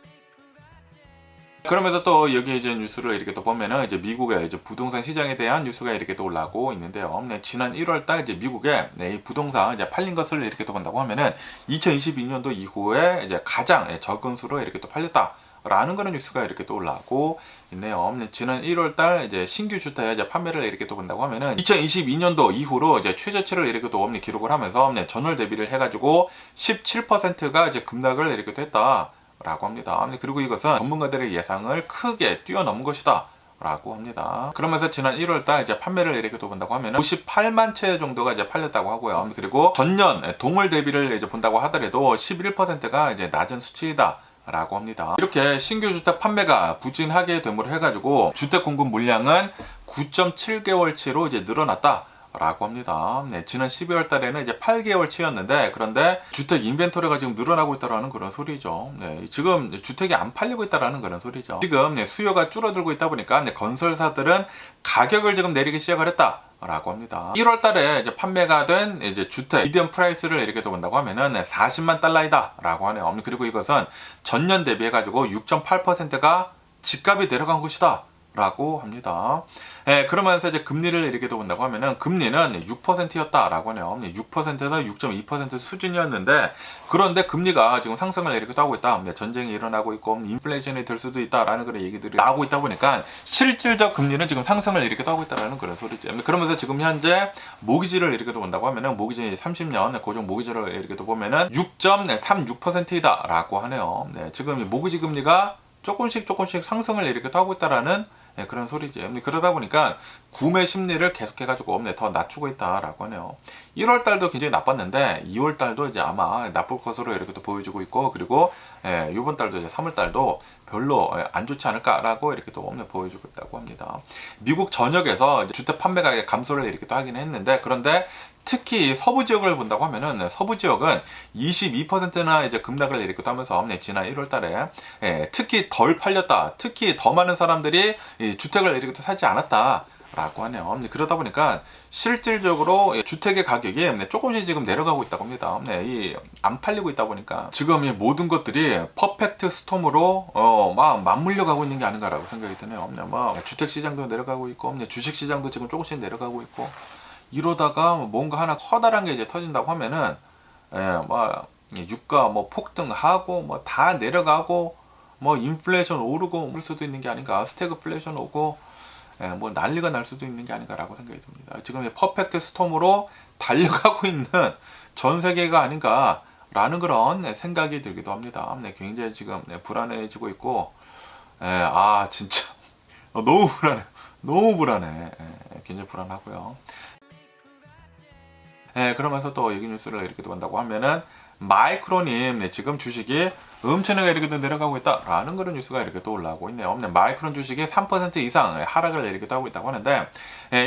그러면서 또 여기 이제 뉴스를 이렇게 또 보면은 이제 미국의 이제 부동산 시장에 대한 뉴스가 이렇게 또 올라오고 있는데요. 지난 1월달 이제 미국에 이 부동산 이제 팔린 것을 이렇게 또 본다고 하면은 2022년도 이후에 이제 가장 적은 수로 이렇게 또 팔렸다라는 그런 뉴스가 이렇게 또 올라오고 있네요. 지난 1월달 이제 신규 주택 이제 판매를 이렇게 또 본다고 하면은 2022년도 이후로 이제 최저치를 이렇게 또 기록을 하면서 전월 대비를 해가지고 17%가 이제 급락을 이렇게 또 했다. 라고 합니다. 그리고 이것은 전문가들의 예상을 크게 뛰어넘은 것이다 라고 합니다. 그러면서 지난 1월달 이제 판매를 이렇게 또 본다고 하면 58만 채 정도가 이제 팔렸다고 하고요. 그리고 전년 동월 대비를 이제 본다고 하더라도 11%가 이제 낮은 수치이다 라고 합니다. 이렇게 신규 주택 판매가 부진하게 됨으로 해가지고 주택 공급 물량은 9.7개월치로 이제 늘어났다. 라고 합니다. 지난 12월 달에는 이제 8개월치였는데 그런데 주택 인벤토리가 지금 늘어나고 있다라는 그런 소리죠. 지금 주택이 안 팔리고 있다라는 그런 소리죠. 지금 수요가 줄어들고 있다 보니까 건설사들은 가격을 지금 내리기 시작을 했다. 라고 합니다. 1월 달에 이제 판매가 된 이제 주택 미디엄 프라이스를 이렇게 또 본다고 하면은 40만 달러이다 라고 하네요. 그리고 이것은 전년 대비해 가지고 6.8%가 집값이 내려간 것이다 라고 합니다. 그러면서 이제 금리를 이렇게 또 본다고 하면은 금리는 6%였다라고 하네요. 6%에서 6.2% 수준이었는데 그런데 금리가 지금 상승을 이렇게 또 하고 있다. 전쟁이 일어나고 있고 인플레이션이 될 수도 있다라는 그런 얘기들이 나오고 있다 보니까 실질적 금리는 지금 상승을 이렇게 또 하고 있다라는 그런 소리죠. 그러면서 지금 현재 모기지를 이렇게 또 본다고 하면은 모기지 30년 고정 모기지를 이렇게 또 보면은 6.36%이다라고 하네요. 지금 모기지 금리가 조금씩 상승을 이렇게 또 하고 있다라는 그런 소리죠. 그러다 보니까 구매 심리를 계속해가지고 더 낮추고 있다라고 하네요. 1월 달도 굉장히 나빴는데 2월 달도 이제 아마 나쁠 것으로 이렇게 또 보여지고 있고 그리고 이번 달도 이제 3월 달도 별로 안 좋지 않을까라고 이렇게 또 보여주고 있다고 합니다. 미국 전역에서 이제 주택 판매가 감소를 이렇게 또 하긴 했는데 그런데 특히 서부 지역을 본다고 하면은 서부 지역은 22%나 이제 급락을 이렇게 또 하면서 지난 1월 달에 특히 덜 팔렸다. 특히 더 많은 사람들이 이 주택을 이렇게 또 사지 않았다. 라고 하네요. 그러다 보니까 실질적으로 주택의 가격이 조금씩 지금 내려가고 있다고 합니다. 안 팔리고 있다 보니까 지금 이 모든 것들이 퍼펙트 스톰으로 막 맞물려 가고 있는 게 아닌가라고 생각이 드네요. 주택 시장도 내려가고 있고 주식 시장도 지금 조금씩 내려가고 있고 이러다가 뭔가 하나 커다란 게 이제 터진다고 하면은 유가 폭등하고 다 내려가고 인플레이션 오르고 그럴 수도 있는 게 아닌가, 스태그플레이션 오고 난리가 날 수도 있는 게 아닌가라고 생각이 듭니다. 지금 퍼펙트 스톰으로 달려가고 있는 전 세계가 아닌가라는 그런 생각이 들기도 합니다. 굉장히 지금 불안해지고 있고 진짜 너무 불안해. 굉장히 불안하고요. 그러면서 또 여기 뉴스를 이렇게 본다고 하면은 마이크론님 지금 주식이 엄청나게 이렇게 또 내려가고 있다라는 그런 뉴스가 이렇게 또 올라오고 있네요. 마이크론 주식이 3% 이상 하락을 이렇게 또 하고 있다고 하는데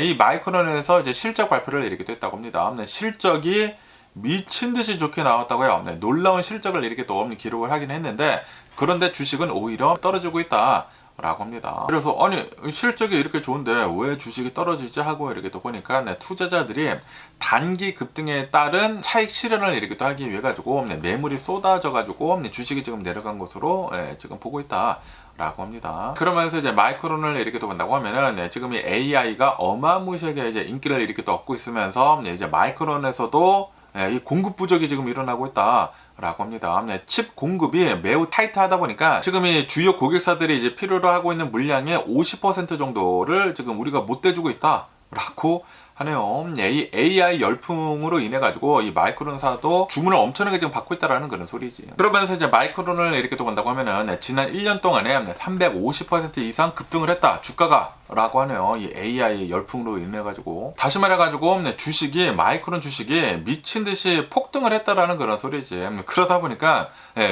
이 마이크론에서 이제 실적 발표를 이렇게 또 했다고 합니다. 실적이 미친 듯이 좋게 나왔다고요. 놀라운 실적을 이렇게 또 기록을 하긴 했는데 그런데 주식은 오히려 떨어지고 있다. 라고 합니다. 그래서 아니 실적이 이렇게 좋은데 왜 주식이 떨어지지 하고 이렇게 또 보니까 투자자들이 단기 급등에 따른 차익 실현을 이렇게 또 하기 위해 가지고 매물이 쏟아져 가지고 주식이 지금 내려간 것으로 지금 보고 있다. 라고 합니다. 그러면서 이제 마이크론을 이렇게 또 본다고 하면은 지금 이 AI가 어마무시하게 이제 인기를 이렇게 또 얻고 있으면서 이제 마이크론에서도 이 공급 부족이 지금 일어나고 있다라고 합니다. 칩 공급이 매우 타이트하다 보니까 지금 이 주요 고객사들이 이제 필요로 하고 있는 물량의 50% 정도를 지금 우리가 못 대주고 있다라고 하네요. 이 AI 열풍으로 인해 가지고 이 마이크론사도 주문을 엄청나게 지금 받고 있다라는 그런 소리지. 그러면서 이제 마이크론을 이렇게 또 본다고 하면은 지난 1년 동안에 350% 이상 급등을 했다 주가가 라고 하네요. 이 AI 열풍으로 인해 가지고 다시 말해 가지고 주식이 마이크론 주식이 미친 듯이 폭등을 했다라는 그런 소리지. 그러다 보니까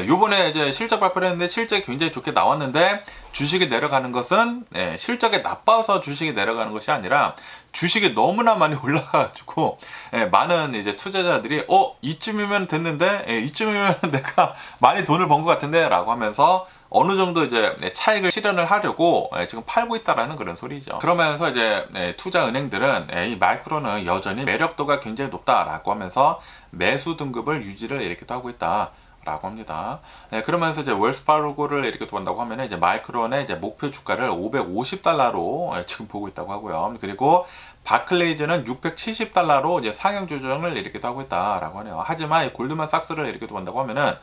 요번에 이제 실적 발표를 했는데 실적이 굉장히 좋게 나왔는데 주식이 내려가는 것은 실적이 나빠서 주식이 내려가는 것이 아니라 주식이 너무나 많이 올라가가지고 많은 이제 투자자들이 이쯤이면 됐는데 이쯤이면 내가 많이 돈을 번 것 같은데 라고 하면서 어느 정도 이제 차익을 실현을 하려고 지금 팔고 있다라는 그런 소리죠. 그러면서 이제 투자 은행들은 이 마이크론은 여전히 매력도가 굉장히 높다라고 하면서 매수 등급을 유지를 이렇게 또 하고 있다. 라고 합니다. 그러면서 이제 웰스파르고를 이렇게 본다고 하면 이제 마이크론의 이제 목표 주가를 $550로 지금 보고 있다고 하고요. 그리고 바클레이즈는 $670로 이제 상향 조정을 이렇게 하고 있다라고 하네요. 하지만 이 골드만삭스를 이렇게 본다고 하면은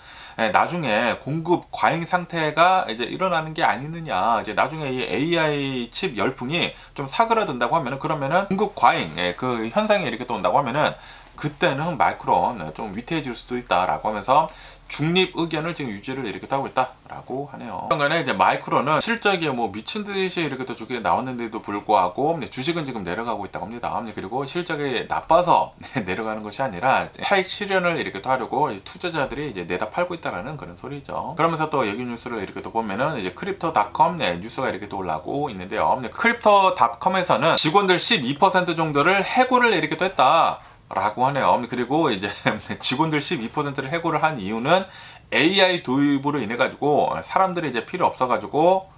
나중에 공급 과잉 상태가 이제 일어나는 게 아니느냐. 이제 나중에 이 AI 칩 열풍이 좀 사그라든다고 하면은 그러면은 공급 과잉 그 현상이 이렇게 또 온다고 하면은 그때는 마이크론 좀 위태해질 수도 있다라고 하면서 중립 의견을 지금 유지를 이렇게 하고 있다라고 하네요. 그런간에 이제 마이크론은 실적이 뭐 미친 듯이 이렇게 또 좋게 나왔는데도 불구하고 주식은 지금 내려가고 있다고 합니다. 그리고 실적이 나빠서 내려가는 것이 아니라 차익 실현을 이렇게 또 하려고 투자자들이 이제 내다 팔고 있다라는 그런 소리죠. 그러면서 또 여기 뉴스를 이렇게 또 보면은 이제 크립토닷컴 뉴스가 이렇게 또 올라오고 있는데요. 크립토닷컴에서는 직원들 12% 정도를 해고를 이렇게 또 했다. 라고 하네요. 그리고 이제 직원들 12%를 해고를 한 이유는 AI 도입으로 인해 가지고 사람들이 이제 필요 없어 가지고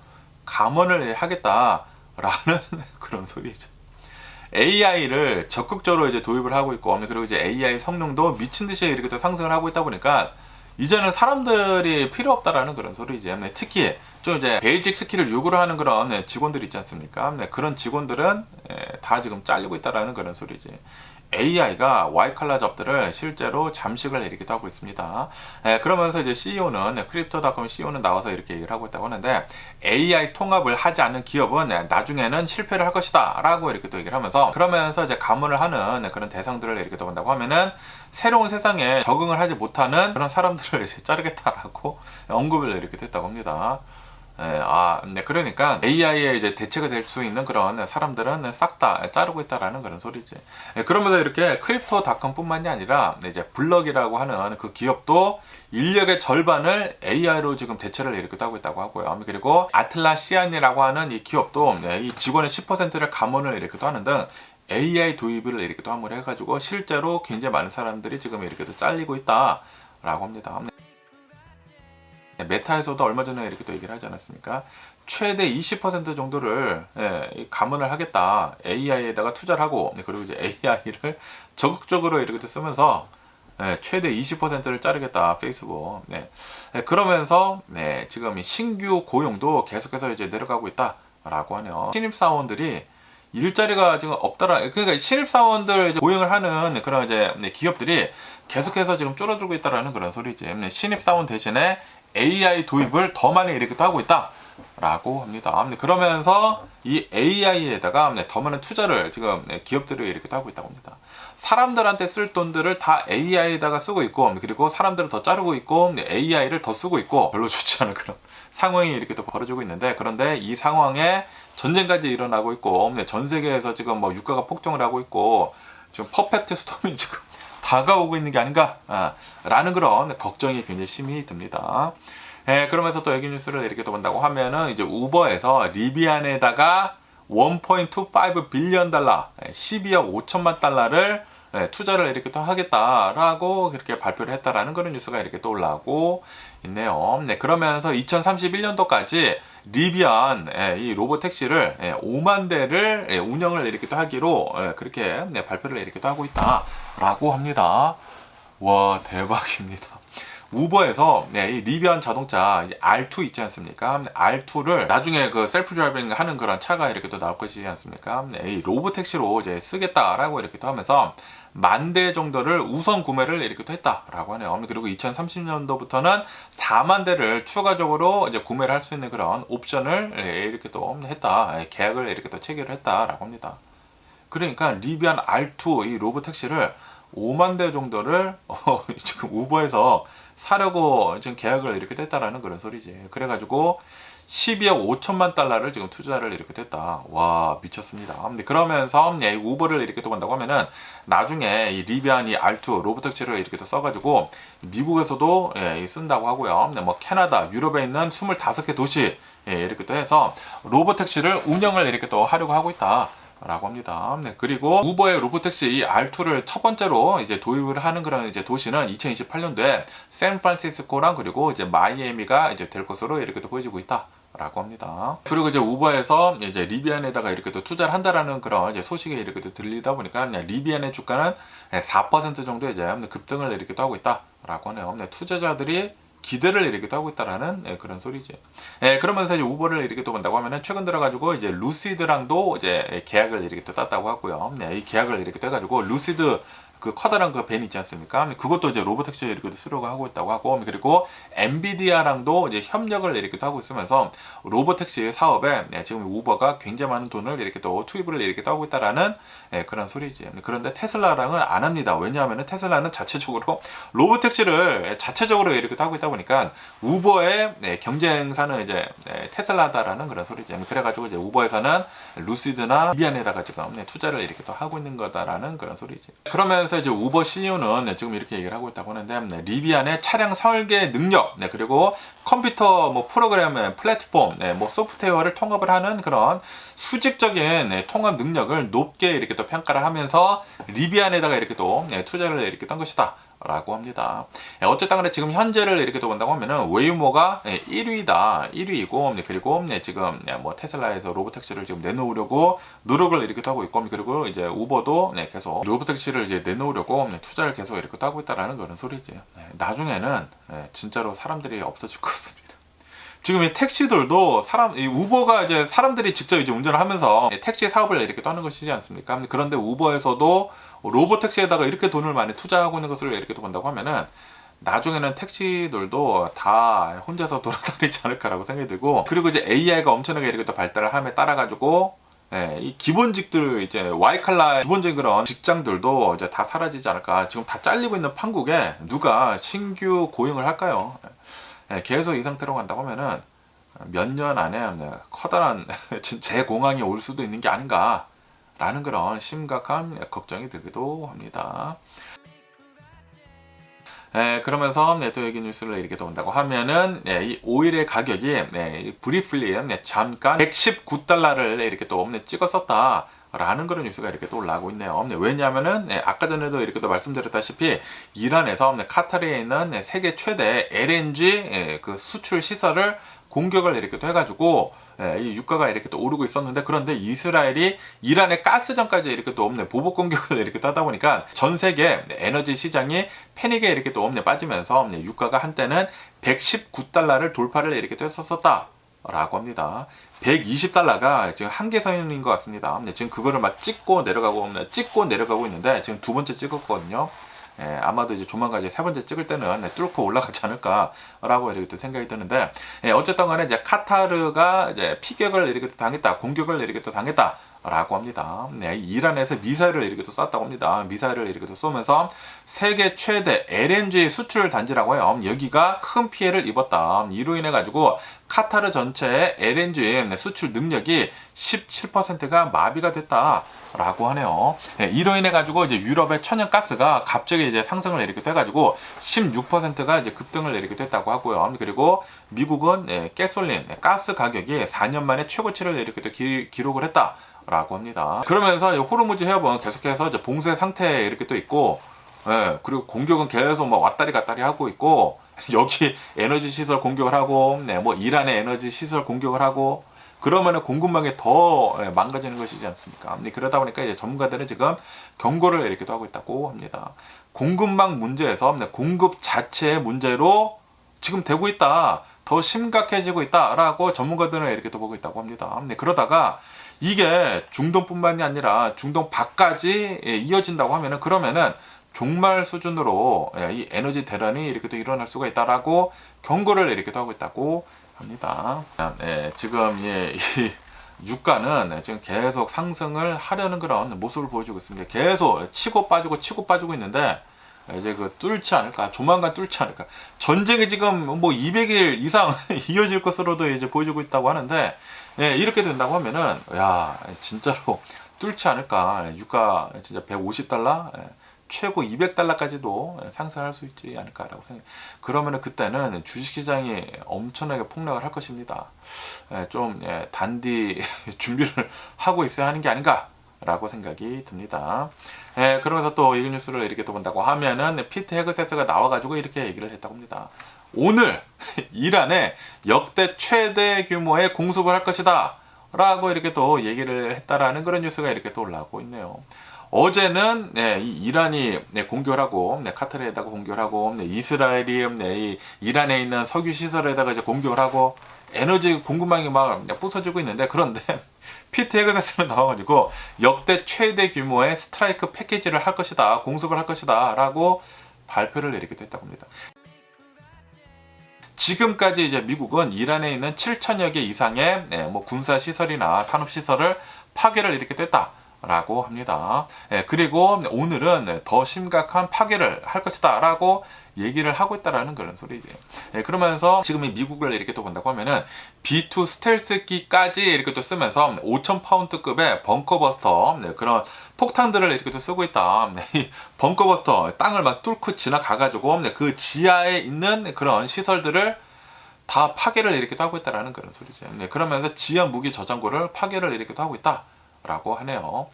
감원을 하겠다라는 그런 소리죠. AI를 적극적으로 이제 도입을 하고 있고 그리고 이제 AI 성능도 미친 듯이 이렇게 또 상승을 하고 있다 보니까 이제는 사람들이 필요 없다라는 그런 소리지. 특히 좀 이제 베이직 스킬을 요구를 하는 그런 직원들 있지 않습니까? 그런 직원들은 다 지금 잘리고 있다라는 그런 소리지. AI가 와이칼라 잡들을 실제로 잠식을 이렇게 하고 있습니다. 그러면서 이제 CEO는 크립토닷컴 CEO는 나와서 이렇게 얘기를 하고 있다고 하는데 AI 통합을 하지 않는 기업은 나중에는 실패를 할 것이다 라고 이렇게 또 얘기를 하면서 그러면서 이제 감원을 하는 그런 대상들을 이렇게 또 본다고 하면은 새로운 세상에 적응을 하지 못하는 그런 사람들을 이제 자르겠다라고 언급을 이렇게 했다고 합니다. 그러니까 AI에 이제 대체가 될 수 있는 그런 사람들은 싹 다 자르고 있다라는 그런 소리지. 그러면서 이렇게 크립토닷컴뿐만이 아니라 이제 블럭이라고 하는 그 기업도 인력의 절반을 AI로 지금 대체를 이렇게 하고 있다고 하고요. 그리고 아틀라시안이라고 하는 이 기업도 이 직원의 10%를 감원을 이렇게 하는 등 AI 도입을 이렇게 또 함을 해가지고 실제로 굉장히 많은 사람들이 지금 이렇게 또 잘리고 있다라고 합니다. 메타에서도 얼마 전에 이렇게 또 얘기를 하지 않았습니까? 최대 20% 정도를 감원을 하겠다. AI에다가 투자를 하고 그리고 이제 AI를 적극적으로 이렇게 또 쓰면서 최대 20%를 자르겠다 페이스북. 그러면서 지금 신규 고용도 계속해서 이제 내려가고 있다라고 하네요. 신입 사원들이 일자리가 지금 없더라. 그러니까 신입 사원들 이제 고용을 하는 그런 이제 기업들이 계속해서 지금 줄어들고 있다라는 그런 소리지. 신입 사원 대신에 AI 도입을 더 많이 이렇게 또 하고 있다라고 합니다. 그러면서 이 AI에다가 더 많은 투자를 지금 기업들이 이렇게 또 하고 있다고 합니다. 사람들한테 쓸 돈들을 다 AI에다가 쓰고 있고 그리고 사람들을 더 자르고 있고 AI를 더 쓰고 있고 별로 좋지 않은 그런 상황이 이렇게 또 벌어지고 있는데 그런데 이 상황에 전쟁까지 일어나고 있고 전 세계에서 지금 뭐 유가가 폭등을 하고 있고 지금 퍼펙트 스톰이 지금 다가오고 있는 게 아닌가 라는 그런 걱정이 굉장히 심히 듭니다. 그러면서 또 여기 뉴스를 이렇게 또 본다고 하면은 이제 우버에서 리비안에다가 1.25 빌리언 달러 12억 5천만 달러를 투자를 이렇게 또 하겠다라고 그렇게 발표를 했다라는 그런 뉴스가 이렇게 또 올라오고 있네요. 그러면서 2031년도까지 리비안 이 로봇 택시를 5만 대를 운영을 이렇게 또 하기로 그렇게 발표를 이렇게 또 하고 있다라고 합니다. 와 대박입니다. 우버에서 이 리비안 자동차 R2 있지 않습니까? R2를 나중에 그 셀프 드라이빙 하는 그런 차가 이렇게 또 나올 것이지 않습니까? 이 로봇 택시로 이제 쓰겠다라고 이렇게 또 하면서 10,000대 정도를 우선 구매를 이렇게 또 했다라고 하네요. 그리고 2030년도부터는 4만 대를 추가적으로 이제 구매를 할 수 있는 그런 옵션을 이렇게 또 했다. 계약을 이렇게 또 체결을 했다라고 합니다. 그러니까 리비안 R2 이 로보택시를 5만 대 정도를 지금 우버에서 사려고 지금 계약을 이렇게 됐다라는 그런 소리지. 그래가지고 12억 5천만 달러를 지금 투자를 이렇게 됐다. 와, 미쳤습니다. 근데 그러면서 이 우버를 이렇게 또 간다고 하면은 나중에 이 리비안 이 R2 로보택시를 이렇게 또 써가지고 미국에서도 쓴다고 하고요. 뭐 캐나다, 유럽에 있는 25개 도시 이렇게 또 해서 로보택시를 운영을 이렇게 또 하려고 하고 있다. 라고 합니다. 네, 그리고 우버의 로보택시 이 R2를 첫 번째로 이제 도입을 하는 그런 이제 도시는 2028년도에 샌프란시스코랑 그리고 이제 마이애미가 이제 될 것으로 이렇게 또 보여지고 있다. 라고 합니다. 그리고 이제 우버에서 이제 리비안에다가 이렇게 또 투자를 한다라는 그런 이제 소식이 이렇게 또 들리다 보니까 리비안의 주가는 4% 정도 이제 급등을 이렇게 또 하고 있다라고 하네요. 투자자들이 기대를 이렇게 하고 있다라는 그런 소리지. 그러면서 이제 우버를 이렇게 또 본다고 하면은 최근 들어가지고 이제 루시드랑도 이제 계약을 이렇게 또 땄다고 하고요. 이 계약을 이렇게 또 해가지고 루시드 그 커다란 그 밴 있지 않습니까? 그것도 이제 로보택시에 이렇게 쓰려고 하고 있다고 하고, 그리고 엔비디아랑도 이제 협력을 이렇게 또 하고 있으면서 로보택시 사업에 지금 우버가 굉장히 많은 돈을 이렇게 또 투입을 이렇게 또 하고 있다라는 그런 소리지. 그런데 테슬라랑은 안 합니다. 왜냐하면 테슬라는 자체적으로 로보택시를 자체적으로 이렇게 또 하고 있다 보니까 우버의 경쟁사는 이제 테슬라다라는 그런 소리지. 그래가지고 이제 우버에서는 루시드나 리비안에다가 지금 투자를 이렇게 또 하고 있는 거다라는 그런 소리지. 그러면서 이제 우버 CEO는 지금 이렇게 얘기를 하고 있다고 하는데, 리비안의 차량 설계 능력, 그리고 컴퓨터 뭐 프로그램 플랫폼, 뭐 소프트웨어를 통합을 하는 그런 수직적인 통합 능력을 높게 이렇게 또 평가를 하면서 리비안에다가 이렇게 또 투자를 이렇게 떤 것이다. 라고 합니다. 어쨌든 간에 지금 현재를 이렇게 또 본다고 하면은 웨이모가 1위다. 1위이고, 그리고 지금 뭐 테슬라에서 로보택시를 지금 내놓으려고 노력을 이렇게 하고 있고, 그리고 이제 우버도 계속 로보택시를 이제 내놓으려고 투자를 계속 이렇게 하고 있다라는 그런 소리지. 나중에는 진짜로 사람들이 없어질 것 같습니다. 지금 이 택시들도 이 우버가 이제 사람들이 직접 이제 운전을 하면서 택시 사업을 이렇게 떠는 것이지 않습니까? 그런데 우버에서도 로보택시에다가 이렇게 돈을 많이 투자하고 있는 것을 이렇게 또 본다고 하면은 나중에는 택시들도 다 혼자서 돌아다니지 않을까라고 생각이 들고, 그리고 이제 AI가 엄청나게 이렇게 또 발달을 함에 따라 가지고 이 기본직들 이제 와이칼라 기본적인 그런 직장들도 이제 다 사라지지 않을까. 지금 다 잘리고 있는 판국에 누가 신규 고용을 할까요? 계속 이 상태로 간다고 하면은 몇 년 안에 커다란 재공황이 올 수도 있는 게 아닌가 라는 그런 심각한 걱정이 들기도 합니다. 그러면서 또 여기 뉴스를 이렇게 본다고 하면은 이 오일의 가격이 브리플리 잠깐 119달러를 이렇게 또 찍었었다. 라는 그런 뉴스가 이렇게 또 올라오고 있네요. 왜냐하면은 아까 전에도 이렇게 또 말씀드렸다시피 이란에서 카타르에 있는 세계 최대 LNG 그 수출 시설을 공격을 이렇게 또 해가지고 이 유가가 이렇게 또 오르고 있었는데, 그런데 이스라엘이 이란의 가스전까지 이렇게 또 보복 공격을 이렇게 또 하다 보니까 전 세계 에너지 시장이 패닉에 이렇게 또 빠지면서 유가가 한때는 119달러를 돌파를 이렇게 또 했었다. 라고 합니다. 120달러가 지금 한계선인 것 같습니다. 지금 그거를 막 찍고 내려가고 있는데 지금 두 번째 찍었거든요. 아마도 이제 조만간 이제 세 번째 찍을 때는 뚫고 올라가지 않을까라고 이렇게 또 생각이 드는데, 어쨌든 간에 이제 카타르가 이제 피격을 이렇게 또 당했다, 공격을 이렇게 또 당했다. 라고 합니다. 이란에서 미사일을 이렇게 또 쐈다고 합니다. 미사일을 이렇게 또 쏘면서 세계 최대 LNG 수출 단지라고 해요. 여기가 큰 피해를 입었다. 이로 인해 가지고 카타르 전체의 LNG 수출 능력이 17%가 마비가 됐다라고 하네요. 이로 인해 가지고 이제 유럽의 천연가스가 갑자기 이제 상승을 이렇게 돼가지고 16%가 이제 급등을 이렇게 됐다고 하고요. 그리고 미국은 가솔린 가스 가격이 4년 만에 최고치를 이렇게 또 기록을 했다. 라고 합니다. 그러면서 호르무즈 해협은 계속해서 이제 봉쇄 상태에 이렇게 또 있고, 그리고 공격은 계속 막 왔다리 갔다리 하고 있고, 여기 에너지 시설 공격을 하고, 뭐 이란의 에너지 시설 공격을 하고, 그러면은 공급망이 더 망가지는 것이지 않습니까? 그러다 보니까 이제 전문가들은 지금 경고를 이렇게 또 하고 있다고 합니다. 공급망 문제에서 공급 자체의 문제로 지금 되고 있다. 더 심각해지고 있다라고 전문가들은 이렇게 또 보고 있다고 합니다. 그러다가 이게 중동뿐만이 아니라 중동 밖까지 이어진다고 하면은, 그러면은 종말 수준으로 이 에너지 대란이 이렇게 또 일어날 수가 있다라고 경고를 이렇게 또 하고 있다고 합니다. 지금 이 유가는 지금 계속 상승을 하려는 그런 모습을 보여주고 있습니다. 계속 치고 빠지고 있는데 이제 그 뚫지 않을까, 조만간 뚫지 않을까. 전쟁이 지금 뭐 200일 이상 이어질 것으로도 이제 보여주고 있다고 하는데, 예, 이렇게 된다고 하면은 야, 진짜로 뚫지 않을까. 유가 진짜 150달러, 최고 200달러까지도 상승할 수 있지 않을까라고 생각해요. 그러면은 그때는 주식시장이 엄청나게 폭락을 할 것입니다. 좀 단디 준비를 하고 있어야 하는 게 아닌가라고 생각이 듭니다. 그러면서 또 이 뉴스를 이렇게 또 본다고 하면은 피트 헤그세스가 나와가지고 이렇게 얘기를 했다고 합니다. 오늘 이란에 역대 최대 규모의 공습을 할 것이다 라고 이렇게 또 얘기를 했다라는 그런 뉴스가 이렇게 또 올라오고 있네요. 어제는 이 이란이 공격을 하고 카타르에다가 공격을 하고 이스라엘이 이 이란에 있는 석유 시설에다가 이제 공격을 하고 에너지 공급망이 막 부서지고 있는데, 그런데 피트 헤그세스는 나와가지고 역대 최대 규모의 스트라이크 패키지를 할 것이다, 공습을 할 것이다 라고 발표를 내리기도 했다고 합니다. 지금까지 이제 미국은 이란에 있는 7천여 개 이상의 뭐 군사 시설이나 산업 시설을 파괴를 이렇게 됐다라고 합니다. 그리고 오늘은 더 심각한 파괴를 할 것이다라고 얘기를 하고 있다라는 그런 소리지. 그러면서 지금 이 미국을 이렇게 또 본다고 하면은 B2 스텔스기까지 이렇게 또 쓰면서 5,000파운드급의 벙커버스터 그런 폭탄들을 이렇게 또 쓰고 있다. 이 벙커버스터 땅을 막 뚫고 지나가가지고 그 지하에 있는 그런 시설들을 다 파괴를 이렇게 또 하고 있다라는 그런 소리죠. 그러면서 지하 무기 저장고를 파괴를 이렇게 또 하고 있다. 라고 하네요.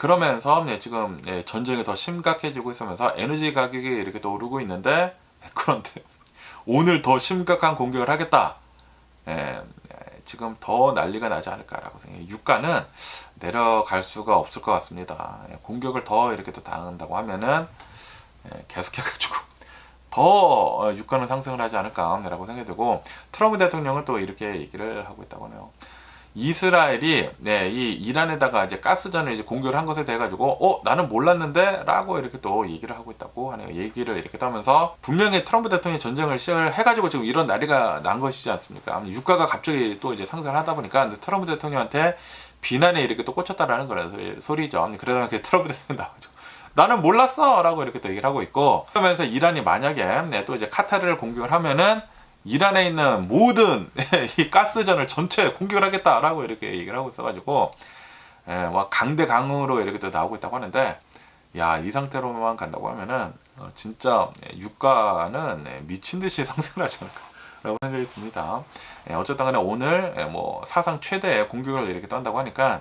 그러면서 지금 전쟁이 더 심각해지고 있으면서 에너지 가격이 이렇게 또 오르고 있는데, 그런데 오늘 더 심각한 공격을 하겠다. 지금 더 난리가 나지 않을까라고 생각해요. 유가는 내려갈 수가 없을 것 같습니다. 공격을 더 이렇게 또 당한다고 하면은 계속해가지고 더 유가는 상승을 하지 않을까라고 생각이 되고, 트럼프 대통령은 또 이렇게 얘기를 하고 있다고 하네요. 이스라엘이 이 이란에다가 이제 가스전을 이제 공격을 한 것에 대해 가지고 나는 몰랐는데라고 이렇게 또 얘기를 하고 있다고 하네요. 얘기를 이렇게 하면서 분명히 트럼프 대통령이 전쟁을 시작을 해가지고 지금 이런 난리가 난 것이지 않습니까? 유가가 갑자기 또 이제 상승을 하다 보니까 트럼프 대통령한테 비난에 이렇게 또 꽂혔다라는 그런 소리죠. 그러다 보니까 트럼프 대통령이 나오죠. 나는 몰랐어 라고 이렇게 또 얘기를 하고 있고, 그러면서 이란이 만약에 또 이제 카타르를 공격을 하면은 이란에 있는 모든 이 가스전을 전체 공격을 하겠다라고 이렇게 얘기를 하고 있어가지고 강대강으로 이렇게 또 나오고 있다고 하는데, 야, 이 상태로만 간다고 하면은 진짜 유가는 미친 듯이 상승을 하지 않을까라고 생각이 듭니다. 어쨌든 간에 오늘 뭐 사상 최대의 공격을 이렇게 또 한다고 하니까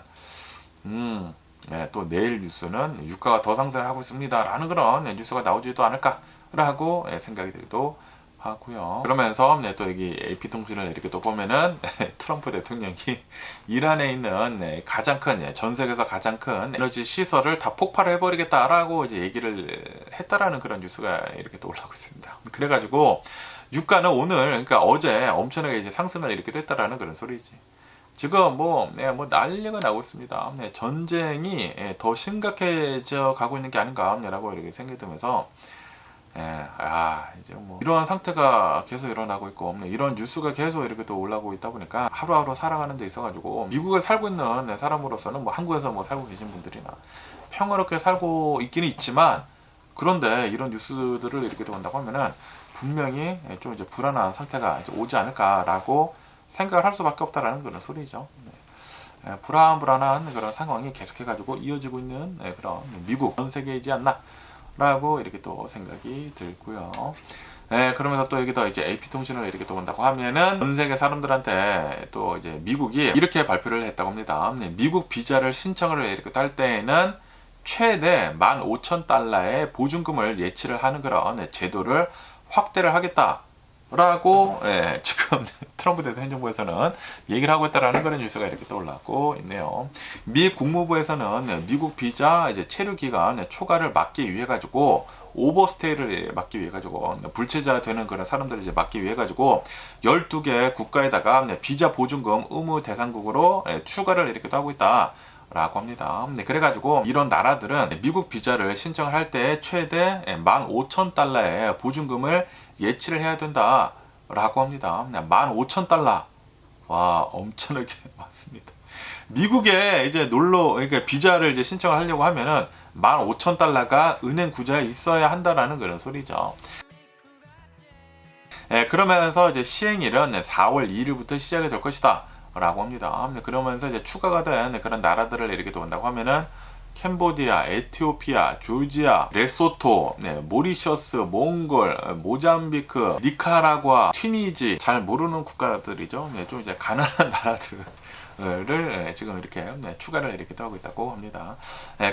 또 내일 뉴스는 유가가 더 상승을 하고 있습니다라는 그런 뉴스가 나오지도 않을까라고 생각이 들기도 하고요. 그러면서 또 여기 AP통신을 이렇게 또 보면은 트럼프 대통령이 이란에 있는 가장 큰, 전 세계에서 가장 큰 에너지 시설을 다 폭발을 해버리겠다라고 이제 얘기를 했다라는 그런 뉴스가 이렇게 또 올라오고 있습니다. 그래가지고 유가는 오늘, 그러니까 어제 엄청나게 이제 상승을 이렇게 됐다라는 그런 소리지. 지금 뭐 난리가 나고 있습니다. 전쟁이 더 심각해져 가고 있는 게 아닌가라고 이렇게 생각이 들면서, 이제 뭐 이러한 상태가 계속 일어나고 있고, 이런 뉴스가 계속 이렇게 또 올라오고 있다 보니까 하루하루 살아가는 데 있어가지고 미국에 살고 있는 사람으로서는 뭐 한국에서 뭐 살고 계신 분들이나 평화롭게 살고 있기는 있지만, 그런데 이런 뉴스들을 이렇게 또 본다고 하면은 분명히 좀 이제 불안한 상태가 이제 오지 않을까라고 생각을 할 수밖에 없다라는 그런 소리죠. 불안한 그런 상황이 계속해가지고 이어지고 있는 그런 미국 전 세계이지 않나 라고 이렇게 또 생각이 들고요. 그러면서 또 여기다 이제 AP통신을 이렇게 또 본다고 하면은 전 세계 사람들한테 또 이제 미국이 이렇게 발표를 했다고 합니다. 미국 비자를 신청을 이렇게 딸 때에는 최대 15,000달러의 보증금을 예치를 하는 그런 제도를 확대를 하겠다 라고 지금 트럼프 대통령 행정부에서는 얘기를 하고 있다라는 그런 뉴스가 이렇게 또 올라오고 있네요. 미 국무부에서는 미국 비자 이제 체류 기간 초과를 막기 위해 가지고, 오버스테이를 막기 위해 가지고, 불체자 되는 그런 사람들을 이제 막기 위해 가지고 12개 국가에다가 비자 보증금 의무 대상국으로 추가를 이렇게 또 하고 있다 라고 합니다. 그래가지고 이런 나라들은 미국 비자를 신청을 할 때 최대 15,000달러의 보증금을 예치를 해야 된다 라고 합니다. 15,000달러. 와, 엄청나게 많습니다. 미국에 이제 놀러, 그러니까 비자를 이제 신청을 하려고 하면은 15,000달러가 은행 구자에 있어야 한다라는 그런 소리죠. 그러면서 이제 시행일은 4월 2일부터 시작이 될 것이다 라고 합니다. 그러면서 이제 추가가 된 그런 나라들을 이렇게 본다고 하면은 캄보디아, 에티오피아, 조지아, 레소토, 모리셔스, 몽골, 모잠비크, 니카라과, 튀니지, 잘 모르는 국가들이죠. 좀 이제 가난한 나라들을 지금 이렇게 추가를 이렇게 또 하고 있다고 합니다.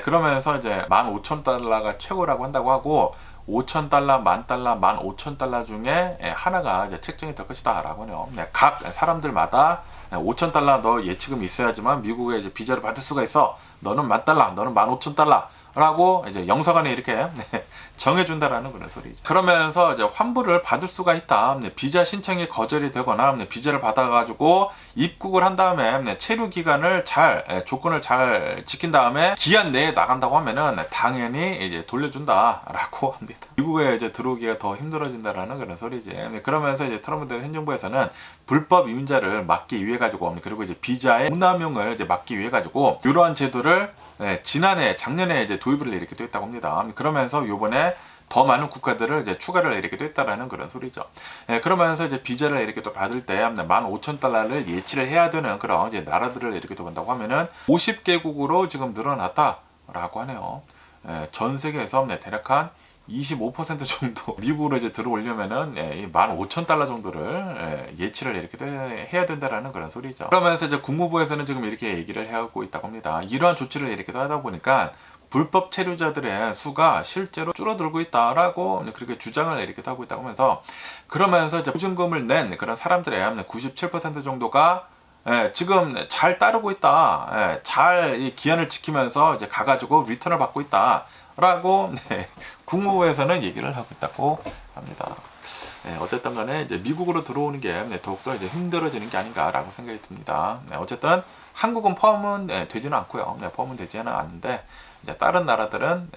그러면서 이제 15,000달러가 최고라고 한다고 하고 5,000달러, 10,000달러, 15,000달러 중에 하나가 이제 책정이 될 것이다 라고 하네요. 각 사람들마다 5,000달러 너 예치금 있어야지만 미국에 이제 비자를 받을 수가 있어. 너는 10,000달러, 너는 15,000달러 라고 이제 영사관에 이렇게 정해준다라는 그런 소리죠. 그러면서 이제 환불을 받을 수가 있다. 비자 신청이 거절이 되거나 비자를 받아가지고 입국을 한 다음에 체류 기간을 조건을 잘 지킨 다음에 기한 내에 나간다고 하면은 당연히 이제 돌려준다라고 합니다. 미국에 이제 들어오기가 더 힘들어진다라는 그런 소리지. 그러면서 이제 트럼프 행정부에서는 불법 이민자를 막기 위해 가지고 그리고 이제 비자의 운남용을 이제 막기 위해 가지고 이러한 제도를 작년에 이제 도입을 이렇게 됐다고 합니다. 그러면서 요번에 더 많은 국가들을 이제 추가를 이렇게 됐다라는 그런 소리죠. 그러면서 이제 비자를 이렇게 또 받을 때 15,000달러를 예치를 해야 되는 그런 이제 나라들을 이렇게 또 본다고 하면은 50개국으로 지금 늘어났다라고 하네요. 전 세계에서 대략 한 25% 정도 미국으로 이제 들어오려면은 15,000달러 정도를 예치를 이렇게 해야 된다라는 그런 소리죠. 그러면서 이제 국무부에서는 지금 이렇게 얘기를 해오고 있다고 합니다. 이러한 조치를 이렇게 하다 보니까 불법 체류자들의 수가 실제로 줄어들고 있다라고 그렇게 주장을 이렇게 하고 있다고 하면서 그러면서 이제 보증금을 낸 그런 사람들의 97% 정도가 지금 잘 따르고 있다. 잘 이 기한을 지키면서 이제 가가지고 리턴을 받고 있다. 라고 국무부에서는 얘기를 하고 있다고 합니다. 어쨌든 간에 이제 미국으로 들어오는 게 더욱더 이제 힘들어지는 게 아닌가라고 생각이 듭니다. 어쨌든 한국은 포함은 되지는 않고요. 포함은 되지는 않는데 이제 다른 나라들은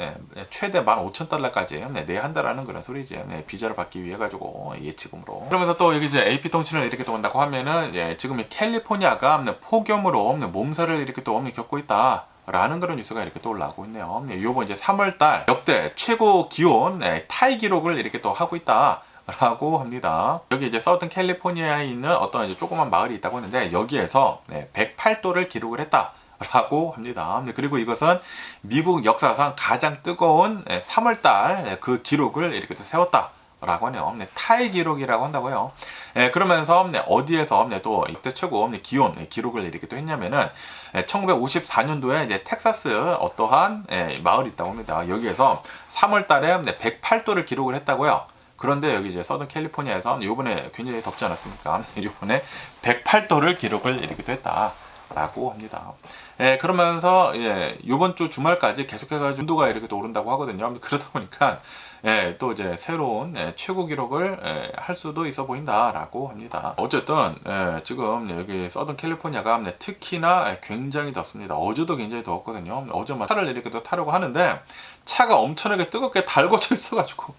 최대 15,000달러까지 내야 한다라는 그런 소리지. 비자를 받기 위해 가지고 예치금으로. 그러면서 또 여기 이제 AP 통신을 이렇게 또 온다고 하면은 지금 캘리포니아가 폭염으로 몸살을 이렇게 또 겪고 있다. 라는 그런 뉴스가 이렇게 또 올라오고 있네요. 요번 이제 3월달 역대 최고 기온 타이 기록을 이렇게 또 하고 있다. 라고 합니다. 여기 이제 서든 캘리포니아에 있는 어떤 이제 조그만 마을이 있다고 하는데 여기에서 108도를 기록을 했다. 라고 합니다. 그리고 이것은 미국 역사상 가장 뜨거운 3월달 그 기록을 이렇게 또 세웠다. 라고 하네요. 타이 기록이라고 한다고요. 그러면서 어디에서 또 역대 최고 기온 기록을 이렇게 또 했냐면은 1954년도에 이제 텍사스 어떠한 마을이 있다고 합니다. 여기에서 3월달에 108도를 기록을 했다고요. 그런데 여기 이제 서든 캘리포니아에서 이번에 굉장히 덥지 않았습니까? 이번에 108도를 기록을 이렇게 또 했다라고 합니다. 그러면서 이번 주 주말까지 계속해가지고 온도가 이렇게 또 오른다고 하거든요. 그러다 보니까 또 이제 새로운 최고 기록을 할 수도 있어 보인다라고 합니다. 어쨌든 지금 여기 서든 캘리포니아가 특히나 굉장히 덥습니다. 어제도 굉장히 더웠거든요. 어제 막 차를 이렇게 또 타려고 하는데 차가 엄청나게 뜨겁게 달궈져 있어가지고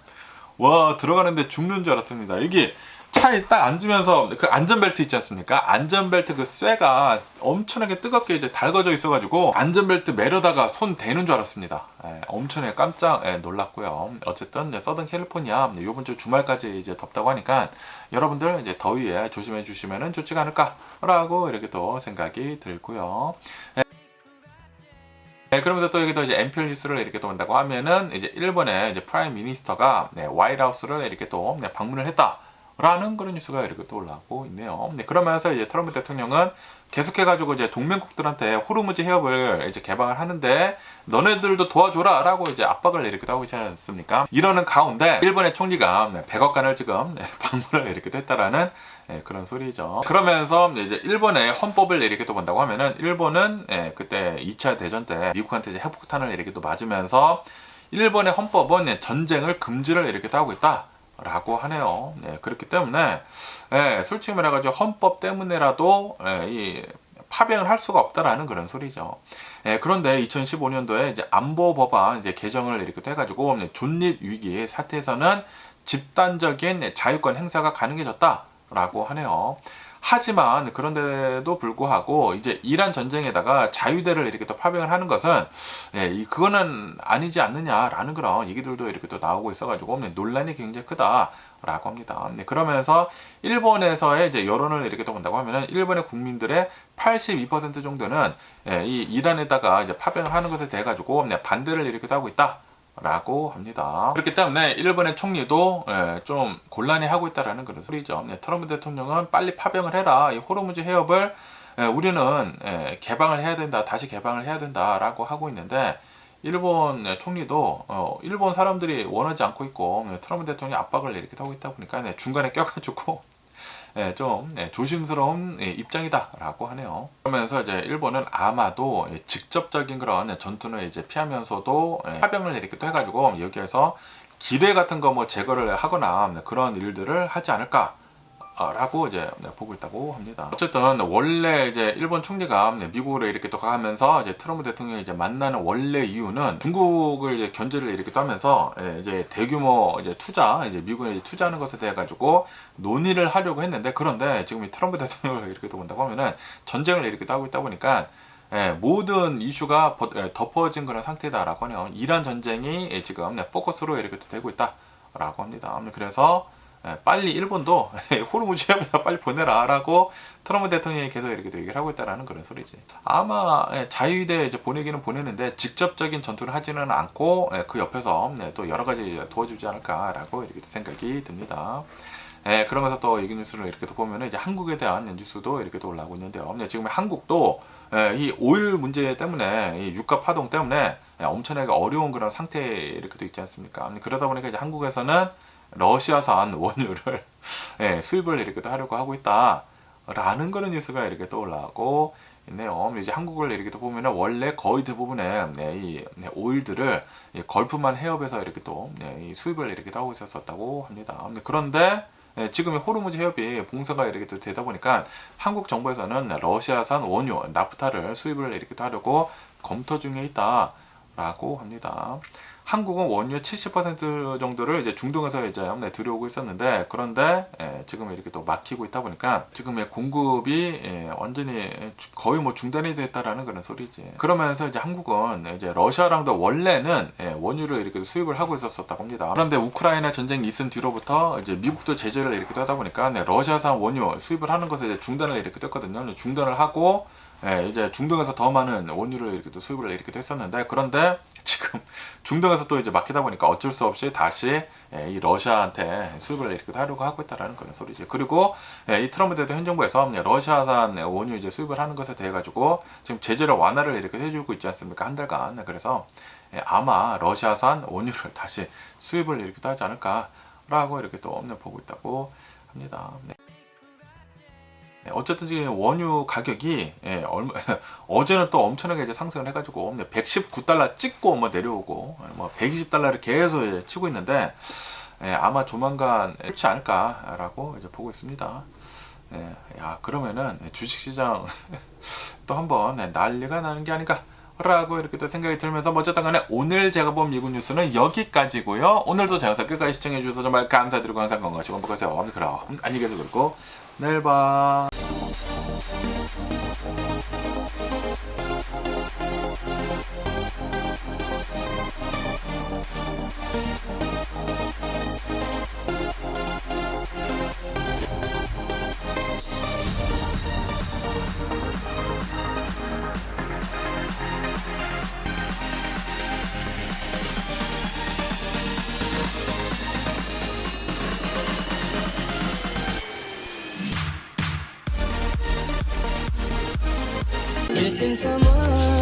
와 들어가는데 죽는 줄 알았습니다. 이게 차에 딱 앉으면서 그 안전벨트 있지 않습니까? 안전벨트 그 쇠가 엄청나게 뜨겁게 이제 달궈져 있어가지고 안전벨트 매려다가 손 대는 줄 알았습니다. 엄청나게 깜짝 놀랐고요. 어쨌든 서든 캘리포니아 이번 주 주말까지 이제 덥다고 하니까 여러분들 이제 더위에 조심해 주시면 좋지가 않을까라고 이렇게 또 생각이 들고요. 그러면서 또 여기도 이제 NPR 뉴스를 이렇게 또 본다고 하면은 이제 일본의 이제 프라임 미니스터가 화이트하우스를 이렇게 또 방문을 했다. 라는 그런 뉴스가 이렇게 또 올라오고 있네요. 그러면서 이제 트럼프 대통령은 계속해가지고 이제 동맹국들한테 호르무즈 해협을 이제 개방을 하는데 너네들도 도와줘라 라고 이제 압박을 이렇게 하고 있지 않습니까? 이러는 가운데 일본의 총리가 100억간을 지금 방문을 이렇게 했다라는 그런 소리죠. 그러면서 이제 일본의 헌법을 이렇게 또 본다고 하면은 일본은 그때 2차 대전 때 미국한테 이제 핵폭탄을 이렇게 또 맞으면서 일본의 헌법은 전쟁을 금지를 이렇게 또 하고 있다. 라고 하네요. 그렇기 때문에 솔직히 말해가지고 헌법 때문에라도 파병을 할 수가 없다라는 그런 소리죠. 그런데 2015년도에 이제 안보 법안 이제 개정을 이렇게 해가지고 존립 위기 사태에서는 집단적인 자유권 행사가 가능해졌다라고 하네요. 하지만 그런데도 불구하고 이제 이란 전쟁에다가 자유대를 이렇게 또 파병을 하는 것은 그거는 아니지 않느냐라는 그런 얘기들도 이렇게 또 나오고 있어가지고 논란이 굉장히 크다라고 합니다. 그러면서 일본에서의 이제 여론을 이렇게 또 본다고 하면은 일본의 국민들의 82% 정도는 이 이란에다가 이제 파병을 하는 것에 대해 가지고 반대를 이렇게 하고 있다. 라고 합니다. 그렇기 때문에 일본의 총리도 좀 곤란해하고 있다라는 그런 소리죠. 트럼프 대통령은 빨리 파병을 해라. 이 호르무즈 해협을 우리는 개방을 해야 된다. 다시 개방을 해야 된다라고 하고 있는데 일본 총리도 일본 사람들이 원하지 않고 있고 트럼프 대통령이 압박을 이렇게 하고 있다 보니까 중간에 껴가지고 좀 조심스러운 입장이다라고 하네요. 그러면서 이제 일본은 아마도 직접적인 그런 전투는 이제 피하면서도 파병을 이렇게 또 해가지고 여기에서 기뢰 같은 거 뭐 제거를 하거나 그런 일들을 하지 않을까. 라고 이제 보고 있다고 합니다. 어쨌든 원래 이제 일본 총리가 미국으로 이렇게 또 가면서 이제 트럼프 대통령이 이제 만나는 원래 이유는 중국을 이제 견제를 이렇게 하면서 이제 대규모 이제 투자, 이제 미국에 이제 투자하는 것에 대해 가지고 논의를 하려고 했는데 그런데 지금 이 트럼프 대통령을 이렇게 또 본다고 하면은 전쟁을 이렇게 하고 있다 보니까 모든 이슈가 덮어진 그런 상태다라고 하네요. 이란 전쟁이 지금 포커스로 이렇게 또 되고 있다라고 합니다. 그래서 빨리 일본도 호르무즈 해협에다 빨리 보내라 라고 트럼프 대통령이 계속 이렇게 얘기를 하고 있다라는 그런 소리지. 아마 자유대 이제 보내기는 보내는데 직접적인 전투를 하지는 않고 그 옆에서 또 여러 가지 도와주지 않을까라고 이렇게 생각이 듭니다. 그러면서 또 얘기 뉴스를 이렇게 또 보면은 이제 한국에 대한 뉴스도 이렇게 또 올라오고 있는데요. 지금 한국도 이 오일 문제 때문에 이 유가 파동 때문에 엄청나게 어려운 그런 상태에 이렇게 또 있지 않습니까? 그러다 보니까 이제 한국에서는 러시아산 원유를 수입을 이렇게 또 하려고 하고 있다라는 그런 뉴스가 이렇게 또 올라오고 있네요. 이제 한국을 이렇게 또 보면은 원래 거의 대부분의 이 오일들을 걸프만 해협에서 이렇게 또 이 수입을 이렇게 하고 있었다고 합니다. 그런데 지금 호르무즈 해협이 봉쇄가 이렇게 또 되다 보니까 한국 정부에서는 러시아산 원유 나프타를 수입을 이렇게 또 하려고 검토 중에 있다라고 합니다. 한국은 원유의 70% 정도를 이제 중동에서 이제 들여오고 있었는데 그런데 지금 이렇게 또 막히고 있다 보니까 지금의 공급이 완전히 거의 뭐 중단이 됐다라는 그런 소리지. 그러면서 이제 한국은 이제 러시아랑도 원래는 원유를 이렇게 수입을 하고 있었다고 합니다. 그런데 우크라이나 전쟁이 있은 뒤로부터 이제 미국도 제재를 이렇게 하다 보니까 러시아산 원유 수입을 하는 것에 이제 중단을 이렇게 됐거든요. 중단을 하고 이제 중동에서 더 많은 원유를 이렇게 또 수입을 이렇게 했었는데 그런데 지금 중동에서 또 이제 막히다 보니까 어쩔 수 없이 다시 이 러시아한테 수입을 이렇게 하려고 하고 있다라는 그런 소리죠. 그리고 이 트럼프 대통령 행정부에서 러시아산 원유 이제 수입을 하는 것에 대해 가지고 지금 제재를 완화를 이렇게 해주고 있지 않습니까? 한 달간. 그래서 아마 러시아산 원유를 다시 수입을 이렇게 하지 않을까라고 이렇게 또 보고 있다고 합니다. 어쨌든 지금 원유 가격이 어제는 또 엄청나게 이제 상승을 해가지고 119달러 찍고 뭐 내려오고 뭐 120달러를 계속 치고 있는데 아마 조만간 그렇지 않을까라고 이제 보고 있습니다. 야 그러면은 주식시장 또 한번 난리가 나는 게 아닌가. 라고 이렇게 또 생각이 들면서 어쨌든 간에 오늘 제가 본 미국 뉴스는 여기까지고요. 오늘도 제 영상 끝까지 시청해 주셔서 정말 감사드리고 항상 건강하시고 행복하세요. 그럼 안녕히 계세요. 그리고 내일 봐. Missing someone